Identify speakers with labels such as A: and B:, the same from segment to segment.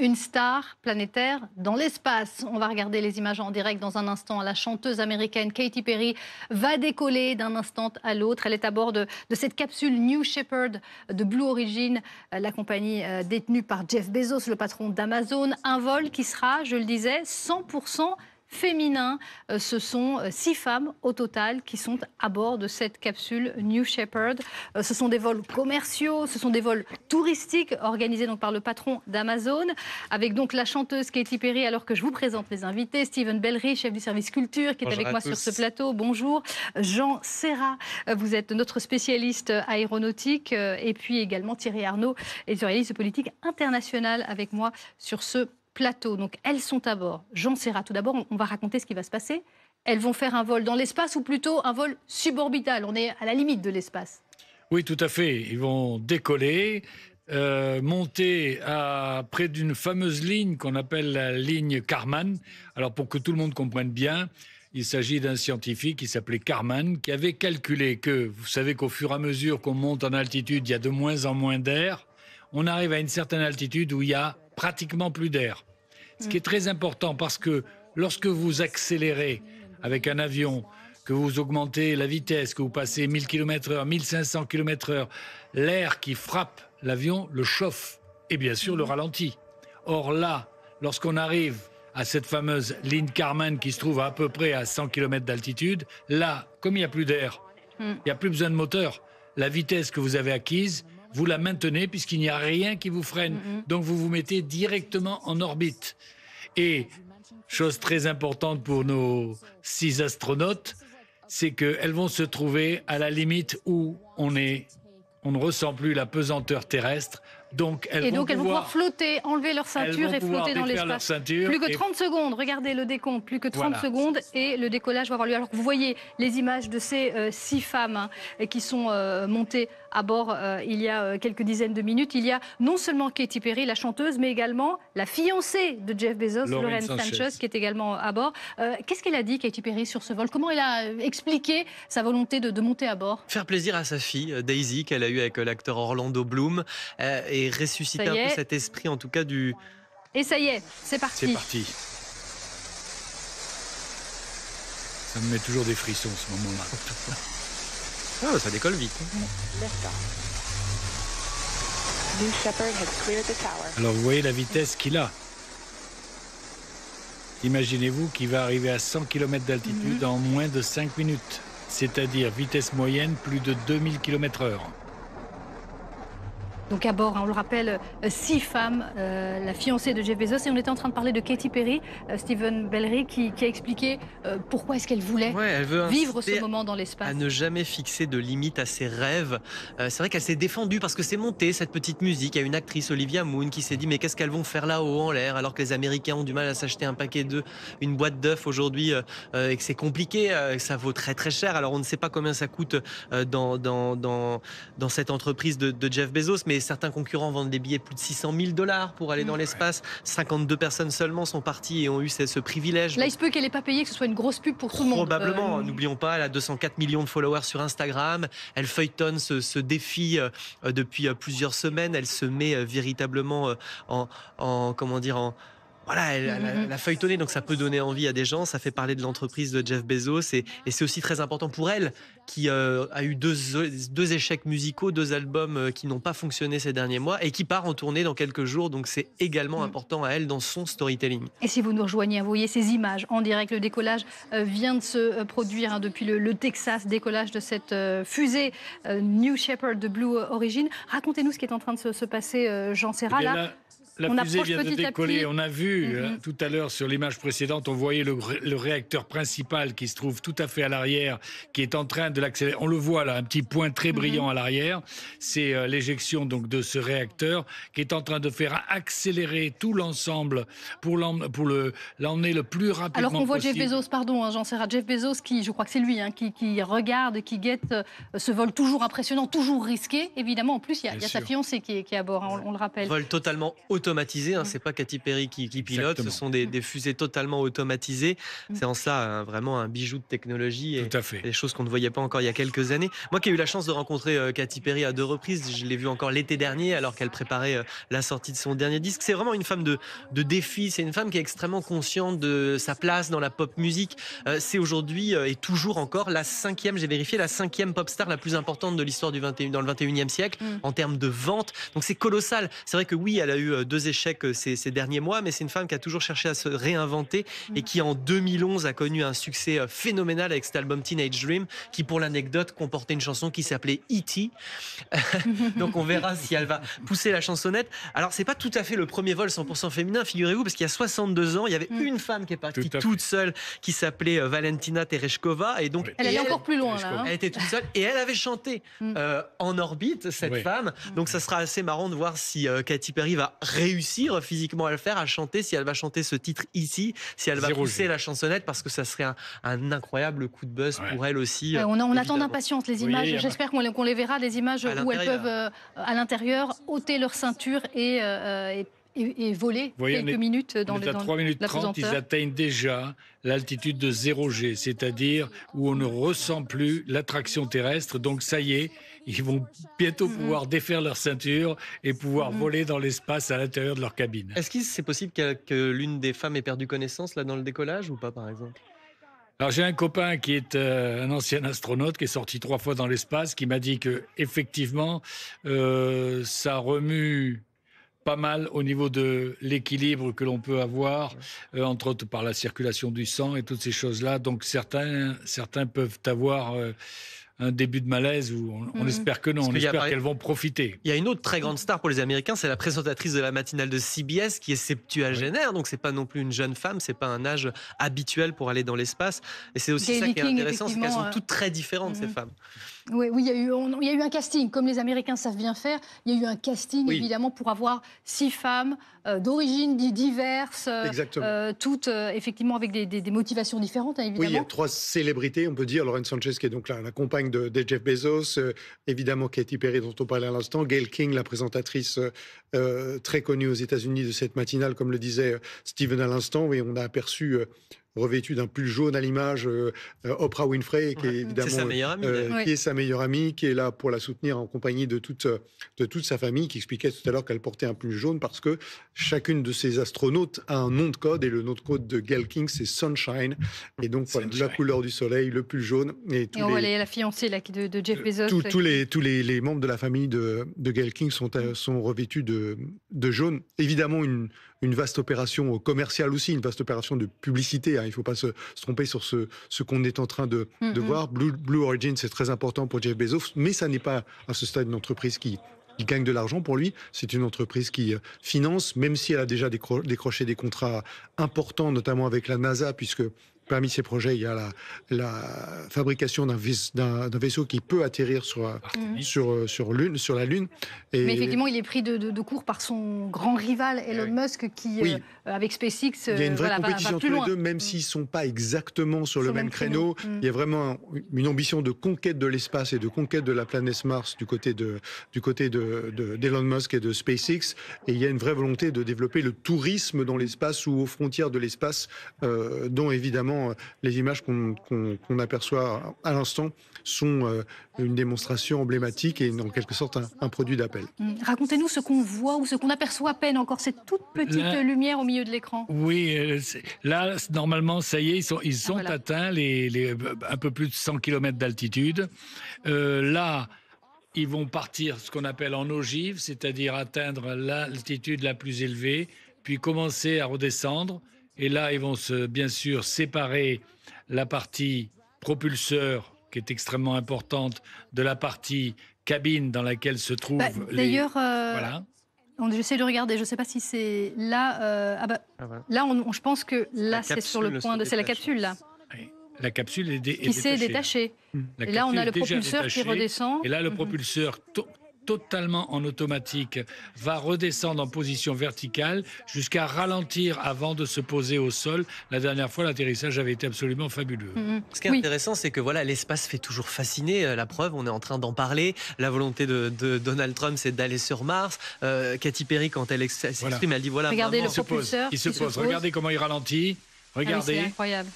A: Une star planétaire dans l'espace. On va regarder les images en direct dans un instant. La chanteuse américaine Katy Perry va décoller d'un instant à l'autre. Elle est à bord de cette capsule New Shepard de Blue Origin, la compagnie détenue par Jeff Bezos, le patron d'Amazon. Un vol qui sera, je le disais, 100% féminin. Ce sont 6 femmes au total qui sont à bord de cette capsule New Shepard. Ce sont des vols commerciaux, ce sont des vols touristiques organisés donc par le patron d'Amazon, avec donc la chanteuse Katy Perry, alors que je vous présente les invités. Steven Bellery, chef du service culture, qui est avec moi sur ce plateau. Bonjour. Jean Serra, vous êtes notre spécialiste aéronautique, et puis également Thierry Arnaud, éditorialiste de politique internationale, avec moi sur ce plateau. Donc elles sont à bord. Jean Serra, tout d'abord, on va raconter ce qui va se passer. Elles vont faire un vol dans l'espace ou plutôt un vol suborbital. On est à la limite de l'espace.
B: Oui, tout à fait. Ils vont décoller, monter près d'une fameuse ligne qu'on appelle la ligne Kármán. Alors pour que tout le monde comprenne bien, il s'agit d'un scientifique qui s'appelait Kármán, qui avait calculé que, vous savez qu'au fur et à mesure qu'on monte en altitude, il y a de moins en moins d'air. On arrive à une certaine altitude où il y a pratiquement plus d'air. Ce qui est très important parce que lorsque vous accélérez avec un avion, que vous augmentez la vitesse, que vous passez 1000 km/h, 1500 km/h, l'air qui frappe l'avion le chauffe et bien sûr le ralentit. Or là, lorsqu'on arrive à cette fameuse ligne Kármán qui se trouve à peu près à 100 km d'altitude, là, comme il n'y a plus d'air, il n'y a plus besoin de moteur. La vitesse que vous avez acquise, vous la maintenez puisqu'il n'y a rien qui vous freine. Donc vous vous mettez directement en orbite. Et, chose très importante pour nos 6 astronautes, c'est qu'elles vont se trouver à la limite où on ne ressent plus la pesanteur terrestre. Donc elles vont pouvoir
A: flotter, enlever leur ceinture et flotter dans l'espace. Plus que 30 secondes, regardez le décompte, plus que 30 secondes et le décollage va avoir lieu. Alors que vous voyez les images de ces 6 femmes qui sont montées à bord il y a quelques dizaines de minutes. Il y a non seulement Katy Perry, la chanteuse, mais également la fiancée de Jeff Bezos, Lauren Sanchez, qui est également à bord. Qu'est-ce qu'elle a dit, Katy Perry, sur ce vol? Comment elle a expliqué sa volonté de monter à bord?
C: Faire plaisir à sa fille, Daisy, qu'elle a eue avec l'acteur Orlando Bloom. Et ressusciter un peu cet esprit, en tout cas, du...
A: Et ça y est, c'est parti.
B: C'est parti. Ça me met toujours des frissons, ce moment-là.
C: Oh, ça décolle vite.
B: Alors, vous voyez la vitesse qu'il a. Imaginez-vous qu'il va arriver à 100 km d'altitude en moins de 5 minutes. C'est-à-dire vitesse moyenne, plus de 2000 km/h.
A: Donc à bord, on le rappelle, 6 femmes, la fiancée de Jeff Bezos. Et on était en train de parler de Katy Perry, Steven Bellery, qui a expliqué pourquoi est-ce qu'elle voulait vivre ce moment dans l'espace.
C: À ne jamais fixer de limite à ses rêves. C'est vrai qu'elle s'est défendue parce que c'est monté, cette petite musique. Il y a une actrice, Olivia Munn, qui s'est dit mais qu'est-ce qu'elles vont faire là-haut en l'air, alors que les Américains ont du mal à s'acheter un paquet d'œufs, une boîte d'œufs aujourd'hui, et que c'est compliqué, que ça vaut très très cher. Alors on ne sait pas combien ça coûte dans cette entreprise de Jeff Bezos, mais certains concurrents vendent des billets plus de 600 000 $ pour aller dans l'espace. 52 personnes seulement sont parties et ont eu ce privilège.
A: Là, il se peut qu'elle n'ait pas payé, que ce soit une grosse pub pour tout le monde.
C: Probablement. N'oublions pas, elle a 204 millions de followers sur Instagram. Elle feuilletonne ce défi depuis plusieurs semaines. Elle se met véritablement voilà, elle a feuilletonné, donc ça peut donner envie à des gens. Ça fait parler de l'entreprise de Jeff Bezos et c'est aussi très important pour elle qui a eu deux échecs musicaux, 2 albums qui n'ont pas fonctionné ces derniers mois et qui part en tournée dans quelques jours. Donc c'est également important à elle dans son storytelling.
A: Et si vous nous rejoignez, vous voyez ces images en direct. Le décollage vient de se produire depuis le Texas, décollage de cette fusée New Shepard de Blue Origin. Racontez-nous ce qui est en train de se passer, Jean Serra.
B: La fusée vient de décoller. On a vu tout à l'heure sur l'image précédente, on voyait le réacteur principal qui se trouve tout à fait à l'arrière, qui est en train de l'accélérer. On le voit là, un petit point très brillant à l'arrière. C'est l'éjection donc de ce réacteur qui est en train de faire accélérer tout l'ensemble pour l'emmener le plus rapidement possible.
A: Alors qu'on voit Jeff Bezos, pardon, Jean Serra, Jeff Bezos qui, je crois que c'est lui, qui regarde, qui guette ce vol toujours impressionnant, toujours risqué. Évidemment, en plus, il y a sa fiancée qui est à bord, on le rappelle.
C: Vol totalement autonome. automatisé. Hein, c'est pas Katy Perry qui pilote.
B: Exactement.
C: Ce sont des fusées totalement automatisées. C'est en ça vraiment un bijou de technologie.
B: Tout à fait.
C: Des choses qu'on ne voyait pas encore il y a quelques années. Moi qui ai eu la chance de rencontrer Katy Perry à 2 reprises, je l'ai vue encore l'été dernier alors qu'elle préparait la sortie de son dernier disque. C'est vraiment une femme de défi. C'est une femme qui est extrêmement consciente de sa place dans la pop musique. C'est aujourd'hui et toujours encore la 5e, j'ai vérifié, la 5e pop star la plus importante de l'histoire dans le 21e siècle en termes de vente. Donc c'est colossal. C'est vrai que oui, elle a eu 2 échecs ces derniers mois, mais c'est une femme qui a toujours cherché à se réinventer et qui en 2011 a connu un succès phénoménal avec cet album Teenage Dream qui, pour l'anecdote, comportait une chanson qui s'appelait E.T. Donc on verra si elle va pousser la chansonnette. Alors c'est pas tout à fait le premier vol 100% féminin, figurez-vous, parce qu'il y a 62 ans, il y avait une femme qui est partie toute seule qui s'appelait Valentina Tereshkova et donc
A: elle allait encore plus loin là.
C: Elle était toute seule et elle avait chanté en orbite, cette femme. Donc ça sera assez marrant de voir si Katy Perry va réussir physiquement à le faire, à chanter, si elle va chanter ce titre ici, si elle va pousser la chansonnette, parce que ça serait un incroyable coup de buzz pour elle aussi.
A: On attend d'impatience les images. J'espère qu'on les verra, des images où elles peuvent à l'intérieur ôter leur ceinture et voler quelques minutes dans
B: à 3 minutes 30, ils atteignent déjà l'altitude de 0G, c'est-à-dire où on ne ressent plus l'attraction terrestre. Donc ça y est, ils vont bientôt pouvoir défaire leur ceinture et pouvoir voler dans l'espace à l'intérieur de leur cabine.
C: Est-ce que c'est possible que l'une des femmes ait perdu connaissance là dans le décollage ou pas, par exemple?
B: Alors j'ai un copain qui est un ancien astronaute qui est sorti 3 fois dans l'espace, qui m'a dit que effectivement ça remue pas mal au niveau de l'équilibre que l'on peut avoir, entre autres par la circulation du sang et toutes ces choses-là. Donc certains peuvent avoir un début de malaise, ou on espère que non, on espère qu'elles vont profiter.
C: Il y a une autre très grande star pour les Américains, c'est la présentatrice de la matinale de CBS qui est septuagénaire, donc c'est pas non plus une jeune femme, c'est pas un âge habituel pour aller dans l'espace. Et c'est aussi ça qui est intéressant, c'est qu'elles sont toutes très différentes, ces femmes.
A: Oui, il y a eu un casting, comme les Américains savent bien faire. Il y a eu un casting, évidemment, pour avoir 6 femmes d'origines diverses, toutes effectivement avec des motivations différentes, hein, évidemment.
D: Oui, il y a 3 célébrités, on peut dire. Lauren Sanchez, qui est donc la compagne de Jeff Bezos, évidemment Katy Perry, dont on parlait à l'instant, Gayle King, la présentatrice très connue aux États-Unis de cette matinale, comme le disait Steven à l'instant. Oui, on a aperçu revêtue d'un pull jaune à l'image, Oprah Winfrey, qui est évidemment
C: sa meilleure amie,
D: qui est sa meilleure amie, qui est là pour la soutenir en compagnie de toute sa famille, qui expliquait tout à l'heure qu'elle portait un pull jaune parce que chacune de ces astronautes a un nom de code, et le nom de code de Gayle King, c'est Sunshine, et donc voilà, la couleur du soleil, le pull jaune. Et
A: on va aller à la fiancée là, de Jeff Bezos.
D: Tous les membres de la famille de Gayle King sont revêtus de jaune. Évidemment, une vaste opération commerciale aussi, une vaste opération de publicité. Hein. Il ne faut pas se tromper sur ce qu'on est en train de voir. Blue Origin, c'est très important pour Jeff Bezos, mais ça n'est pas à ce stade une entreprise qui gagne de l'argent pour lui. C'est une entreprise qui finance, même si elle a déjà décroché des contrats importants, notamment avec la NASA, puisque parmi ces projets, il y a la fabrication d'un vaisseau qui peut atterrir sur la Lune.
A: Mais effectivement, il est pris de court par son grand rival Elon Musk, qui, avec SpaceX,
D: il y a une vraie compétition entre les deux, même s'ils ne sont pas exactement sur le même créneau. Il y a vraiment une ambition de conquête de l'espace et de conquête de la planète Mars du côté d'Elon Musk et de SpaceX. Et il y a une vraie volonté de développer le tourisme dans l'espace ou aux frontières de l'espace, dont évidemment les images qu'on aperçoit à l'instant sont une démonstration emblématique et en quelque sorte un produit d'appel.
A: Racontez-nous ce qu'on voit ou ce qu'on aperçoit à peine encore, cette toute petite lumière au milieu de l'écran.
B: Oui, là, normalement, ça y est, ils sont atteints les un peu plus de 100 km d'altitude. Là, ils vont partir ce qu'on appelle en ogive, c'est-à-dire atteindre l'altitude la plus élevée, puis commencer à redescendre. Et là, ils vont bien sûr séparer la partie propulseur, qui est extrêmement importante, de la partie cabine dans laquelle se trouvent
A: D'ailleurs, j'essaie de regarder, je ne sais pas si c'est là. Là, je pense que là, c'est sur le point de... C'est la capsule, là.
B: Oui. La capsule est
A: qui s'est détachée. Et là, on a le propulseur qui redescend.
B: Et là, le propulseur totalement en automatique, va redescendre en position verticale jusqu'à ralentir avant de se poser au sol. La dernière fois, l'atterrissage avait été absolument fabuleux.
C: Ce qui est intéressant, c'est que voilà, l'espace fait toujours fasciner. La preuve, on est en train d'en parler. La volonté de Donald Trump, c'est d'aller sur Mars. Katy Perry, quand elle s'exprime, elle dit voilà.
A: Regardez
C: maman,
A: le propulseur.
B: Il se pose. Regardez comment il ralentit. Regardez.
A: C'est incroyable.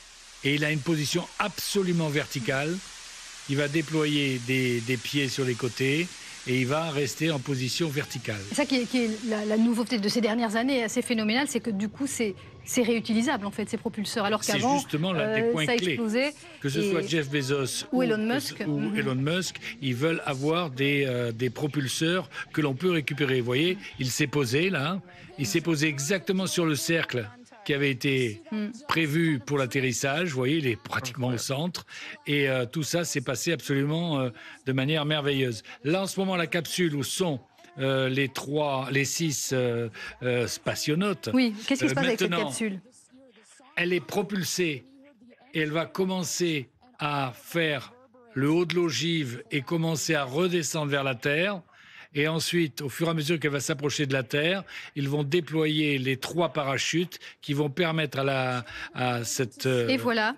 B: Et il a une position absolument verticale. Il va déployer des pieds sur les côtés et il va rester en position verticale.
A: C'est ça qui est la nouveauté de ces dernières années, assez phénoménale, c'est que du coup, c'est réutilisable, en fait, ces propulseurs. Alors qu'avant,
B: c'est justement l'un des points
A: ça
B: clés.
A: explosait.
B: Que ce soit Jeff Bezos
A: ou Elon Musk.
B: Elon Musk, ils veulent avoir des propulseurs que l'on peut récupérer. Vous voyez, il s'est posé là. Il s'est posé exactement sur le cercle qui avait été prévu pour l'atterrissage. Vous voyez, il est pratiquement au centre. Et tout ça s'est passé absolument de manière merveilleuse. Là, en ce moment, la capsule où sont les 6 spationautes.
A: Oui, qu'est-ce qui se passe avec cette
B: maintenant,
A: capsule?
B: Elle est propulsée et elle va commencer à faire le haut de l'ogive et commencer à redescendre vers la Terre. Et ensuite, au fur et à mesure qu'elle va s'approcher de la Terre, ils vont déployer les 3 parachutes qui vont permettre à cette...
A: Et voilà.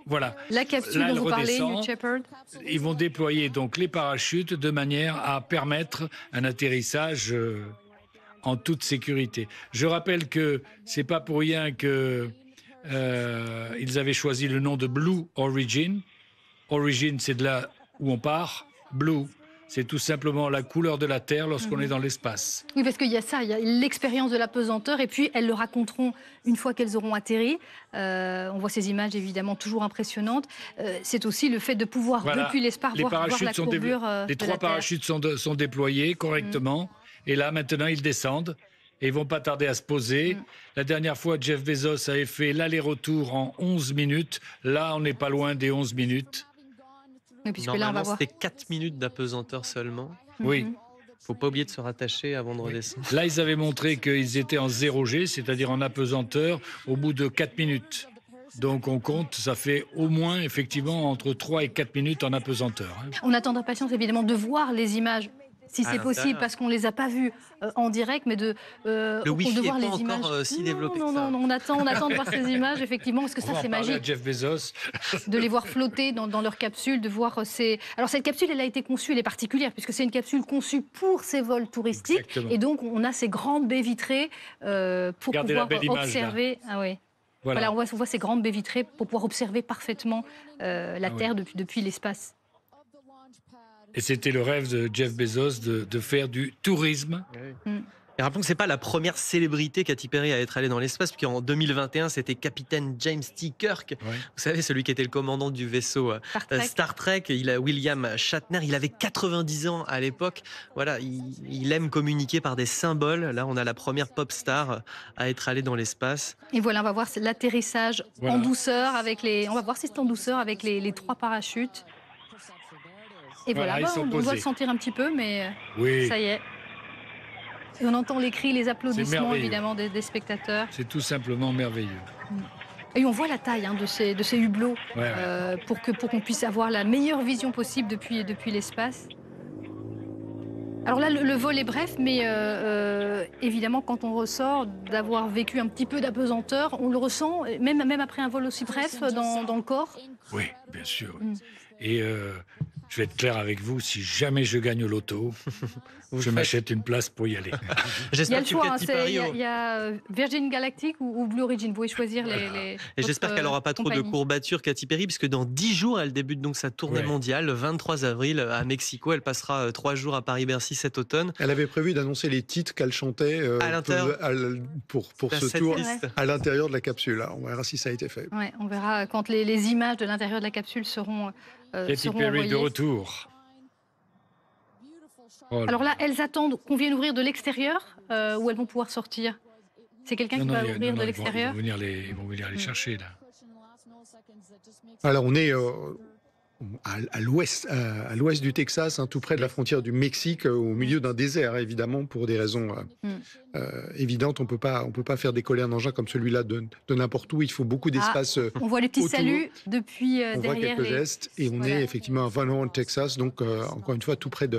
B: Voilà.
A: La capsule dont vous parlez, New Shepard.
B: Ils vont déployer donc les parachutes de manière à permettre un atterrissage en toute sécurité. Je rappelle que c'est pas pour rien que ils avaient choisi le nom de Blue Origin. Origin, c'est de là où on part. Blue, c'est tout simplement la couleur de la Terre lorsqu'on est dans l'espace.
A: Oui, parce qu'il y a ça, il y a l'expérience de la pesanteur, et puis elles le raconteront une fois qu'elles auront atterri. On voit ces images évidemment toujours impressionnantes. C'est aussi le fait de pouvoir, depuis l'espace, voir la courbure
B: les 3 parachutes sont déployés correctement, et là maintenant ils descendent. Et ils vont pas tarder à se poser. La dernière fois, Jeff Bezos avait fait l'aller-retour en 11 minutes. Là, on n'est pas loin des 11 minutes.
A: Oui, puisque
C: normalement,
A: là, on va voir.
C: c'était 4 minutes d'apesanteur seulement.
B: Oui.
C: Faut pas oublier de se rattacher avant de redescendre.
B: Là, ils avaient montré qu'ils étaient en 0G, c'est-à-dire en apesanteur, au bout de 4 minutes. Donc on compte, ça fait au moins effectivement entre 3 et 4 minutes en apesanteur.
A: On attend d'impatience évidemment de voir les images, si c'est possible, parce qu'on ne les a pas vues en direct, mais de
C: Wi-Fi
A: voir
C: n'est
A: les
C: pas
A: images.
C: encore si développé que ça.
A: Non, on attend de voir ces images, effectivement, parce que ça, c'est magique.
B: À Jeff Bezos.
A: De les voir flotter dans leur capsule, de voir ces... Alors cette capsule, elle a été conçue, elle est particulière, puisque c'est une capsule conçue pour ces vols touristiques.
B: Exactement.
A: Et donc, on a ces grandes baies vitrées pour
B: Regardez
A: pouvoir
B: la belle image,
A: observer...
B: là.
A: Ah oui.
B: Voilà.
A: On voit ces grandes baies vitrées pour pouvoir observer parfaitement la Terre depuis l'espace.
B: Et c'était le rêve de Jeff Bezos de faire du tourisme.
C: Et rappelons que c'est pas la première célébrité Katy Perry à être allée dans l'espace, puisqu'en 2021, c'était capitaine James T. Kirk.
B: Ouais.
C: Vous savez, celui qui était le commandant du vaisseau Star Trek. William Shatner, il avait 90 ans à l'époque. Voilà, il aime communiquer par des symboles. Là, on a la première pop star à être allée dans l'espace.
A: Et voilà, on va voir l'atterrissage en douceur avec les... On va voir si c'est en douceur avec les 3 parachutes. Et voilà, on doit le sentir un petit peu, mais ça y est. Et on entend les cris, les applaudissements évidemment des spectateurs.
B: C'est tout simplement merveilleux.
A: Et on voit la taille de ces hublots pour qu'on puisse avoir la meilleure vision possible depuis l'espace. Alors là, le vol est bref, mais évidemment, quand on ressort d'avoir vécu un petit peu d'apesanteur, on le ressent, même après un vol aussi bref, dans le corps.
B: Oui, bien sûr. Et je vais être clair avec vous, si jamais je gagne au loto, je m'achète une place pour y aller.
A: Il y a le choix, il y a Virgin Galactic ou Blue Origin, vous pouvez choisir les
C: Et j'espère qu'elle n'aura pas trop de courbatures, Katy Perry, puisque dans 10 jours, elle débute donc sa tournée mondiale, le 23 avril à Mexico. Elle passera 3 jours à Paris-Bercy cet automne.
D: Elle avait prévu d'annoncer les titres qu'elle chantait pour ce tour à l'intérieur de la capsule. On verra si ça a été fait.
A: Ouais, on verra quand les images de l'intérieur de la capsule seront
B: Katy Perry de retour.
A: Alors là, elles attendent qu'on vienne ouvrir de l'extérieur ou elles vont pouvoir sortir? C'est quelqu'un qui va ouvrir de l'extérieur?
B: Ils vont venir les chercher, là.
D: Alors, on est à l'ouest du Texas, hein, tout près de la frontière du Mexique, au milieu d'un désert, évidemment, pour des raisons évidentes. On peut pas faire décoller un engin comme celui-là de n'importe où. Il faut beaucoup d'espace.
A: On voit les petits
D: autour.
A: saluts depuis
D: On voit
A: derrière
D: quelques gestes et on est effectivement à Van Horn, Texas, donc encore une fois tout près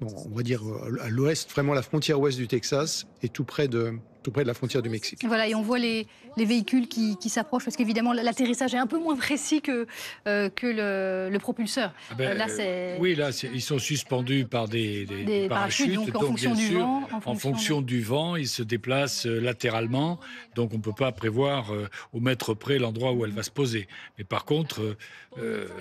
D: on va dire à l'ouest, vraiment la frontière ouest du Texas et tout près de la frontière du Mexique.
A: Voilà, et on voit les véhicules qui s'approchent parce qu'évidemment l'atterrissage est un peu moins précis que le propulseur.
B: Là, ils sont suspendus par des parachutes.
A: Donc, en
B: fonction du vent, ils se déplacent latéralement. Donc on ne peut pas prévoir au mètre près l'endroit où elle va se poser. Mais par contre,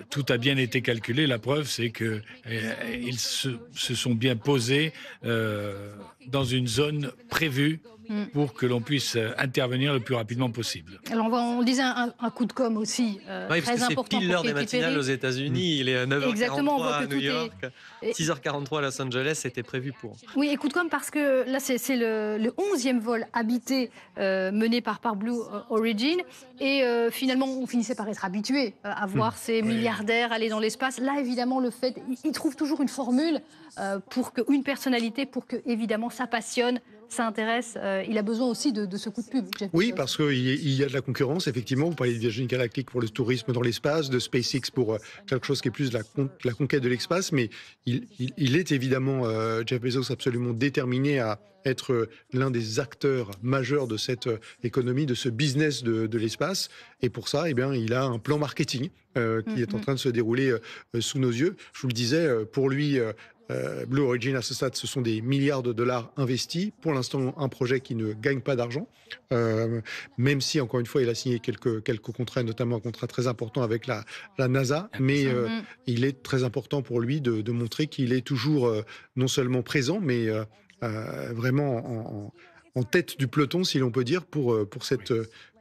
B: tout a bien été calculé. La preuve, c'est qu'ils se sont bien posés dans une zone prévue pour que l'on puisse intervenir le plus rapidement possible.
A: Alors on disait un coup de com' aussi,
C: oui,
A: très important.
C: C'est pile l'heure des matinales aux États-Unis. Il est à 9h43 à New York, 6h43 à Los Angeles, c'était prévu pour.
A: Oui, et coup de com' parce que là c'est le 11e vol habité mené par Blue Origin et finalement on finissait par être habitué à voir ces milliardaires aller dans l'espace. Là évidemment le fait, ils trouvent toujours une formule une personnalité pour que évidemment ça passionne, ça intéresse. Il a besoin aussi de ce coup de pub.
D: Oui, parce qu'il y a de la concurrence, effectivement. Vous parlez de Virgin Galactic pour le tourisme dans l'espace, de SpaceX pour quelque chose qui est plus de la conquête de l'espace, mais il est évidemment, Jeff Bezos, absolument déterminé à être l'un des acteurs majeurs de cette économie, de ce business de l'espace. Et pour ça, eh bien, il a un plan marketing qui est en train de se dérouler sous nos yeux. Je vous le disais, pour lui... Blue Origin, à ce stade, ce sont des milliards de dollars investis. Pour l'instant, un projet qui ne gagne pas d'argent, même si, encore une fois, il a signé quelques contrats, notamment un contrat très important avec la NASA. Mais il est très important pour lui de montrer qu'il est toujours non seulement présent, mais vraiment en tête du peloton, si l'on peut dire, pour cette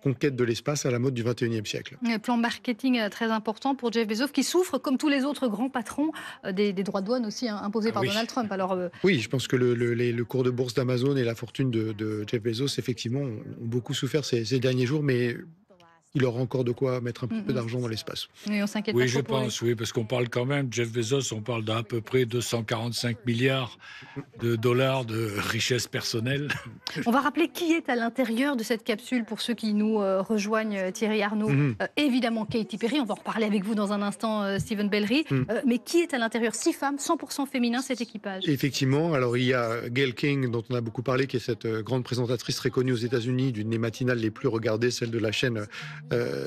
D: conquête de l'espace à la mode du 21e siècle.
A: Un plan marketing très important pour Jeff Bezos, qui souffre, comme tous les autres grands patrons, des droits de douane aussi imposés par Donald Trump. Alors,
D: oui, je pense que le cours de bourse d'Amazon et la fortune de Jeff Bezos, effectivement, ont beaucoup souffert ces derniers jours, mais il aura encore de quoi mettre un petit peu d'argent dans l'espace.
A: Oui, on s'inquiète
B: pas.
A: Oui,
B: je pense, oui, parce qu'on parle quand même, Jeff Bezos, on parle d'à peu près 245 milliards de dollars de richesse personnelle.
A: On va rappeler qui est à l'intérieur de cette capsule pour ceux qui nous rejoignent, Thierry Arnaud. Évidemment, Katy Perry, on va en reparler avec vous dans un instant, Stephen Bellery. Mais qui est à l'intérieur? 6 femmes, 100% féminin, cet équipage.
D: Effectivement, alors il y a Gayle King, dont on a beaucoup parlé, qui est cette grande présentatrice très connue aux États-Unis, d'une des matinales les plus regardées, celle de la chaîne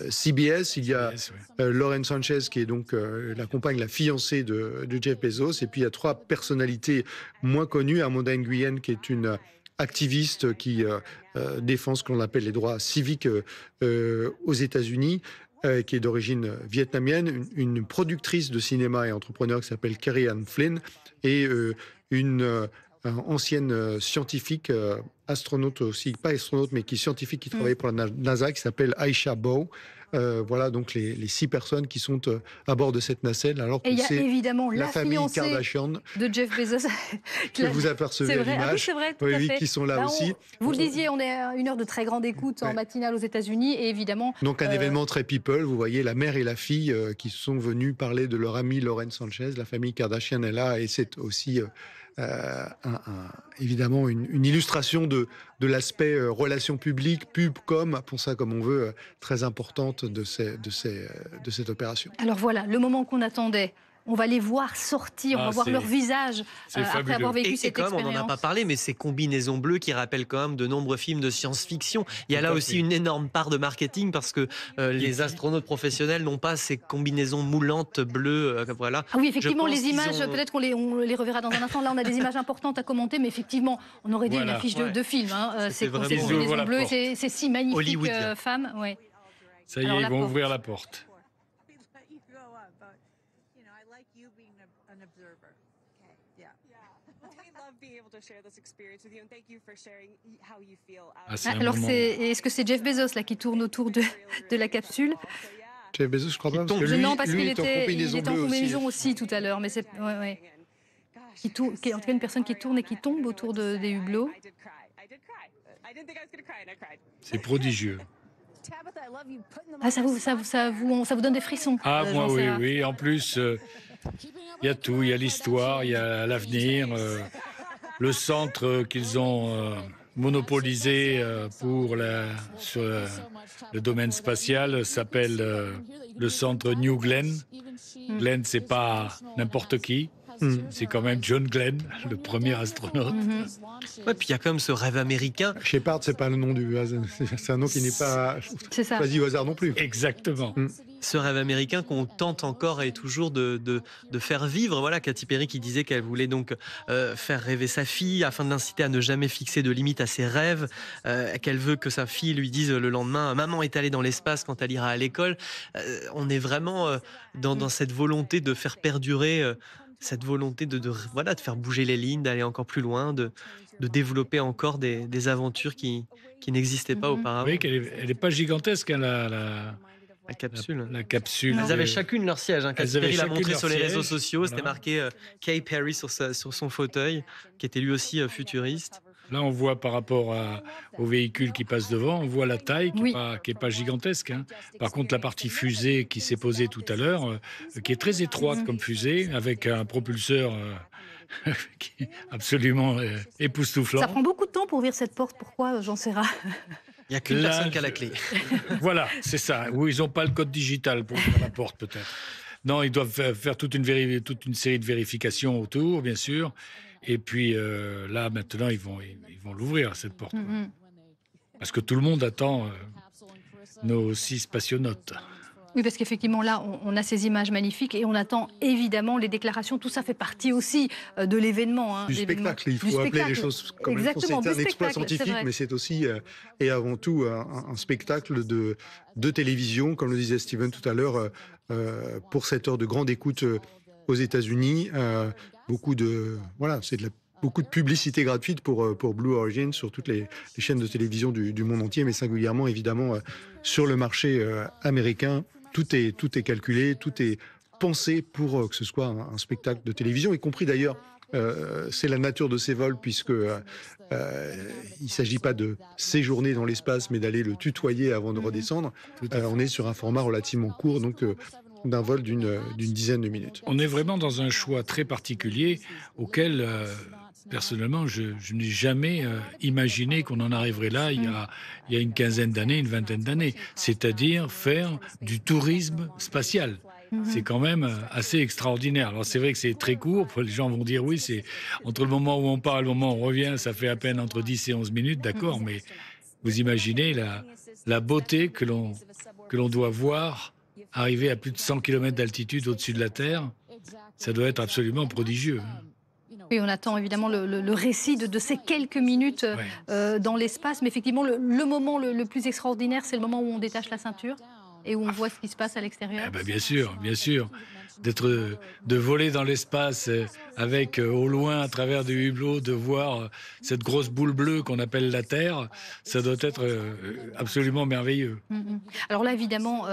D: CBS. Il y a Lauren Sanchez, qui est donc la compagne, la fiancée de Jeff Bezos. Et puis il y a 3 personnalités moins connues. Amanda Nguyen, qui est une activiste qui défend ce qu'on appelle les droits civiques aux États-Unis, qui est d'origine vietnamienne, une productrice de cinéma et entrepreneur qui s'appelle Carrie Ann Flynn, et une ancienne scientifique, astronaute aussi, pas astronaute, mais qui est scientifique, qui travaillait pour la NASA, qui s'appelle Aisha Bowe. Voilà donc les 6 personnes qui sont à bord de cette nacelle. Alors que c'est
A: évidemment
D: la famille Kardashian
A: de Jeff Bezos
D: que vous apercevez à l'image.
A: Ah oui, c'est vrai, tout à fait.
D: Qui sont là aussi.
A: Vous le disiez, on est à une heure de très grande écoute en matinale aux États-Unis et évidemment.
D: Donc un événement très people. Vous voyez la mère et la fille qui sont venues parler de leur amie Lauren Sanchez. La famille Kardashian est là et c'est aussi évidemment une illustration de l'aspect relations publiques, pub, com, pour ça comme on veut, très importante de cette opération.
A: Alors voilà, le moment qu'on attendait. On va les voir sortir, on va voir leur visage après avoir vécu cette expérience.
C: On n'en a pas parlé, mais ces combinaisons bleues qui rappellent quand même de nombreux films de science-fiction. Il y a là aussi une énorme part de marketing parce que les astronautes professionnels n'ont pas ces combinaisons moulantes bleues. Voilà.
A: Ah oui, effectivement, les images, peut-être qu'on les reverra dans un instant. Là, on a des images importantes à commenter, mais effectivement, on aurait dit une affiche de film. Ces combinaisons bleues, ces 6 magnifiques femmes. Ouais.
B: Ça y est, ils vont ouvrir la porte.
A: Alors, est-ce que c'est Jeff Bezos là qui tourne autour de la capsule?
D: Jeff Bezos, je crois pas. Parce que
A: non, parce qu'il
D: était
A: en combinaison aussi tout à l'heure, mais c'est en tout cas une personne qui tourne et qui tombe autour des hublots.
B: C'est prodigieux.
E: Tabitha
A: Ah, ça vous donne des frissons.
B: Ah, moi,
A: Jean
B: oui,
A: Serra.
B: oui. En plus, il y a tout. Il y a l'histoire, il y a l'avenir, le centre qu'ils ont monopolisé sur le domaine spatial s'appelle le centre New Glenn. Glenn, c'est pas n'importe qui. C'est quand même John Glenn, le premier astronaute.
C: Ouais, puis il y a quand même ce rêve américain.
D: Shepard, c'est pas le nom du hasard. C'est un nom qui n'est pas
A: C'est ça.
D: choisi au hasard non plus.
B: Exactement.
C: Ce rêve américain qu'on tente encore et toujours de faire vivre. Voilà, Katy Perry qui disait qu'elle voulait donc faire rêver sa fille afin de l'inciter à ne jamais fixer de limite à ses rêves, qu'elle veut que sa fille lui dise le lendemain « Maman est allée dans l'espace quand elle ira à l'école ». On est vraiment dans cette volonté de faire perdurer cette volonté de faire bouger les lignes, d'aller encore plus loin, de développer encore des aventures qui n'existaient pas auparavant.
B: Oui, elle n'est pas gigantesque, hein,
C: La capsule.
B: la capsule.
C: Elles avaient chacune leur siège. Katy
B: Elles avaient
C: Perry l'a
B: chacune
C: montré
B: leur
C: sur les réseaux
B: siège.
C: sociaux. C'était
B: Voilà.
C: marqué Kay Perry sur son fauteuil, qui était lui aussi futuriste.
B: Là, on voit par rapport au véhicule qui passe devant, on voit la taille qui
A: Oui.
B: n'est pas gigantesque. Hein. Par contre, la partie fusée qui s'est posée tout à l'heure, qui est très étroite comme fusée, avec un propulseur qui est absolument époustouflant.
A: Ça prend beaucoup de temps pour ouvrir cette porte. Pourquoi, Jean Serra?
C: Il n'y a qu'une
B: Là,
C: personne qui a la clé.
B: Voilà, c'est ça. Ou ils n'ont pas le code digital pour ouvrir la porte, peut-être. Non, ils doivent faire toute une série de vérifications autour, bien sûr. Et puis là, maintenant, ils vont l'ouvrir, cette porte.
A: Mhm.
B: Parce que tout le monde attend nos 6 spationautes.
A: Oui, parce qu'effectivement, là, on a ces images magnifiques et on attend évidemment les déclarations. Tout ça fait partie aussi de l'événement. Hein,
D: Du
A: l'événement.
D: spectacle, il
A: Du
D: faut appeler
A: spectacle.
D: les choses comme elles sont.
A: Exactement,
D: C'est
A: du
D: un exploit
A: spectacle, c'est
D: scientifique,
A: vrai.
D: mais c'est aussi et avant tout un spectacle de télévision, comme le disait Steven tout à l'heure, pour cette heure de grande écoute aux États-Unis. Beaucoup de publicité gratuite pour Blue Origin sur toutes les chaînes de télévision du monde entier, mais singulièrement évidemment sur le marché américain. Tout est calculé, tout est pensé pour que ce soit un spectacle de télévision, y compris d'ailleurs. C'est la nature de ces vols, puisque il ne s'agit pas de séjourner dans l'espace, mais d'aller le tutoyer avant de redescendre. On est sur un format relativement court, donc d'un vol d'une dizaine de minutes.
B: On est vraiment dans un choix très particulier auquel, personnellement, je n'ai jamais imaginé qu'on en arriverait là il y a une quinzaine d'années, une vingtaine d'années. C'est-à-dire faire du tourisme spatial. C'est quand même assez extraordinaire. Alors c'est vrai que c'est très court, les gens vont dire oui, c'est entre le moment où on part et le moment où on revient, ça fait à peine entre 10 et 11 minutes, d'accord, mais vous imaginez la beauté que l'on doit voir arriver à plus de 100 km d'altitude au-dessus de la Terre, ça doit être absolument prodigieux.
A: Oui, on attend évidemment le récit de ces quelques minutes dans l'espace, mais effectivement, le moment le plus extraordinaire, c'est le moment où on détache la ceinture et où on voit ce qui se passe à l'extérieur.
B: Eh ben, bien sûr. De voler dans l'espace avec au loin, à travers des hublots, de voir cette grosse boule bleue qu'on appelle la Terre, ça doit être absolument merveilleux.
A: Alors là, évidemment,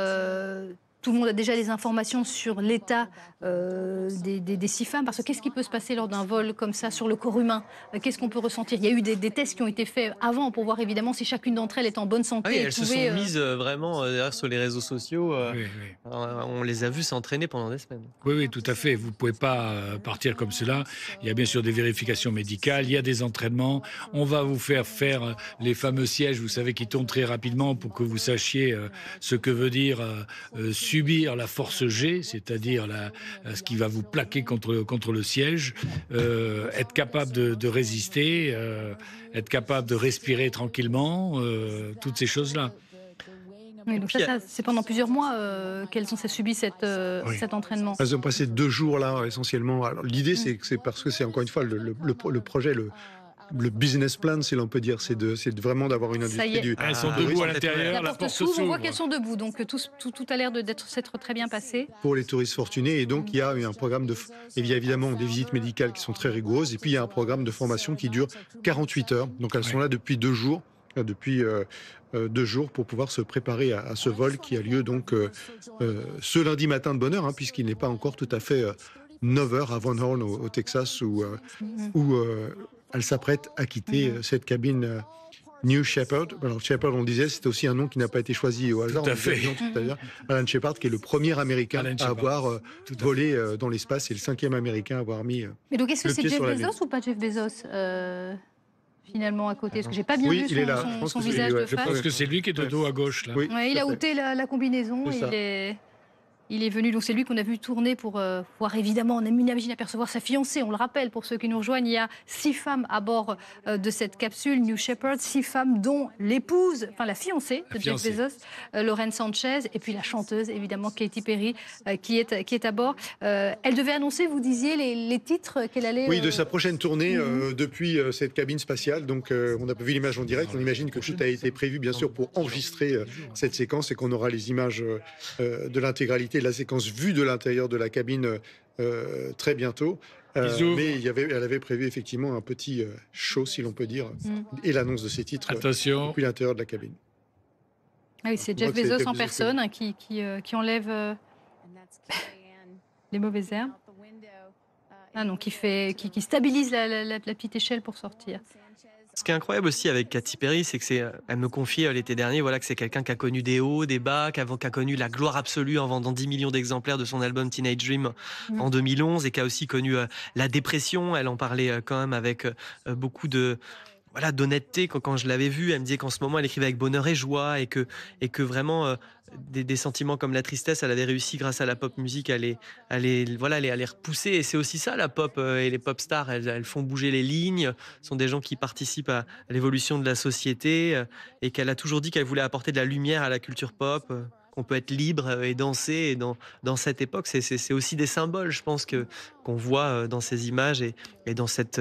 A: tout le monde a déjà des informations sur l'état des 6 femmes, parce que qu'est-ce qui peut se passer lors d'un vol comme ça sur le corps humain? Qu'est-ce qu'on peut ressentir? Il y a eu des tests qui ont été faits avant pour voir évidemment si chacune d'entre elles est en bonne santé.
C: Oui,
A: et
C: elles se
A: pouvait,
C: sont mises vraiment d'ailleurs, sur les réseaux sociaux.
B: Oui.
C: On les a vues s'entraîner pendant des semaines.
B: Oui, tout à fait. Vous ne pouvez pas partir comme cela. Il y a bien sûr des vérifications médicales, il y a des entraînements. On va vous faire les fameux sièges, vous savez, qui tournent très rapidement pour que vous sachiez ce que veut dire subir la force G, c'est-à-dire ce qui va vous plaquer contre le siège, être capable de résister, être capable de respirer tranquillement, toutes ces choses-là.
A: Oui, donc ça, c'est pendant plusieurs mois qu'elles ont subi cet entraînement.
D: Elles ont passé 2 jours là, essentiellement. Alors, l'idée, c'est parce que c'est encore une fois le projet, le business plan, si l'on peut dire, c'est vraiment d'avoir une industrie du...
B: Elles sont debout à l'intérieur,
A: La
B: la
A: porte
B: porte
A: s'ouvre, on
B: s'ouvre.
A: voit qu'elles sont debout, donc tout a l'air s'être très bien passé.
D: Pour les touristes fortunés, et donc il y a un programme il y a évidemment des visites médicales qui sont très rigoureuses, et puis il y a un programme de formation qui dure 48 heures, donc elles sont là depuis 2 jours, pour pouvoir se préparer à ce vol qui a lieu donc ce lundi matin de bonne heure, puisqu'il n'est pas encore tout à fait 9 heures à Van Horn au Texas, où elles s'apprêtent à quitter cette cabine New Shepard. Alors Shepard, on le disait, c'est aussi un nom qui n'a pas été choisi au hasard.
B: Tout à fait.
D: Tout à l'heure. Alan Shepard, qui est le premier Américain
B: Alan
D: à
B: Shepard.
D: avoir
B: Tout à
D: volé dans l'espace et le 5e Américain à avoir mis.
A: Mais donc, est-ce que
D: Le
A: c'est
D: pied
A: Jeff
D: sur la
A: Bezos
D: Lune.
A: ou pas Jeff Bezos finalement à côté? Parce que j'ai pas bien
D: Oui,
A: vu
D: il est là. Je
A: son,
D: pense
A: son
D: que c'est
A: visage
D: lui, ouais.
A: de
D: Je
A: face.
B: Parce que c'est lui qui est de dos à gauche, là.
D: Oui,
A: Ouais, il
D: tout
A: a
D: à fait.
A: ôté la combinaison.
D: C'est
A: Et
D: ça.
A: il est venu, donc c'est lui qu'on a vu tourner pour voir évidemment, on imagine apercevoir sa fiancée. On le rappelle pour ceux qui nous rejoignent, il y a 6 femmes à bord de cette capsule New Shepard, 6 femmes dont l'épouse, enfin la fiancée de Jeff Bezos, Lauren Sanchez, et puis la chanteuse évidemment Katy Perry qui est à bord. Elle devait annoncer, vous disiez, les titres qu'elle allait.
D: Oui, de sa prochaine tournée depuis cette cabine spatiale. Donc, on n'a pas vu l'image en direct. On imagine que tout a été prévu, bien sûr, pour enregistrer cette séquence et qu'on aura les images de l'intégralité de la séquence vue de l'intérieur de la cabine très bientôt. Mais elle avait prévu effectivement un petit show, si l'on peut dire, et l'annonce de ces titres
B: Attention.
D: depuis l'intérieur de la cabine.
A: Ah oui, c'est
D: On
A: Jeff
D: voit que c'est
A: Bezos
D: Jeff
A: en
D: Bezos,
A: personne hein, qui enlève les mauvaises herbes. Ah non, qui stabilise la petite échelle pour sortir.
C: Ce qui est incroyable aussi avec Katy Perry, c'est que elle me confiait l'été dernier, voilà, que c'est quelqu'un qui a connu des hauts, des bas, qui a connu la gloire absolue en vendant 10 millions d'exemplaires de son album Teenage Dream en 2011 et qui a aussi connu la dépression. Elle en parlait quand même avec beaucoup d'honnêteté. Quand je l'avais vue, elle me disait qu'en ce moment elle écrivait avec bonheur et joie et que vraiment des sentiments comme la tristesse, elle avait réussi grâce à la pop musique à les repousser. Et c'est aussi ça la pop et les pop stars, elles font bouger les lignes, sont des gens qui participent à l'évolution de la société et qu'elle a toujours dit qu'elle voulait apporter de la lumière à la culture pop. Qu'on peut être libre et danser et dans cette époque, c'est aussi des symboles, je pense, qu'on voit dans ces images et dans cette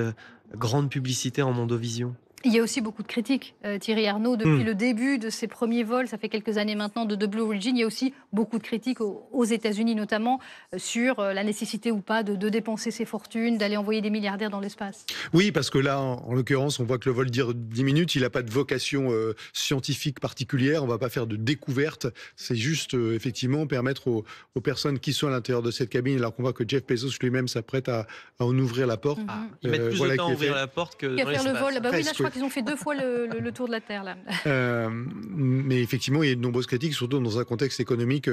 C: grande publicité en Mondovision.
A: Il y a aussi beaucoup de critiques, Thierry Arnaud, depuis le début de ses premiers vols, ça fait quelques années maintenant, de Blue Origin. Il y a aussi beaucoup de critiques aux États-Unis notamment sur la nécessité ou pas de dépenser ses fortunes, d'aller envoyer des milliardaires dans l'espace.
D: Oui, parce que là, en l'occurrence, on voit que le vol dure 10 minutes, il n'a pas de vocation scientifique particulière, on ne va pas faire de découverte, c'est juste effectivement permettre aux personnes qui sont à l'intérieur de cette cabine, alors qu'on voit que Jeff Bezos lui-même s'apprête à en ouvrir la porte.
C: Ils mettent plus de temps à ouvrir la porte que
A: Qui
C: dans
A: à faire le
C: l'espace.
A: vol. Bah oui, là, je crois qu'ils ont fait 2 fois le tour de la Terre. Là.
D: Mais effectivement, il y a de nombreuses critiques, surtout dans un contexte économique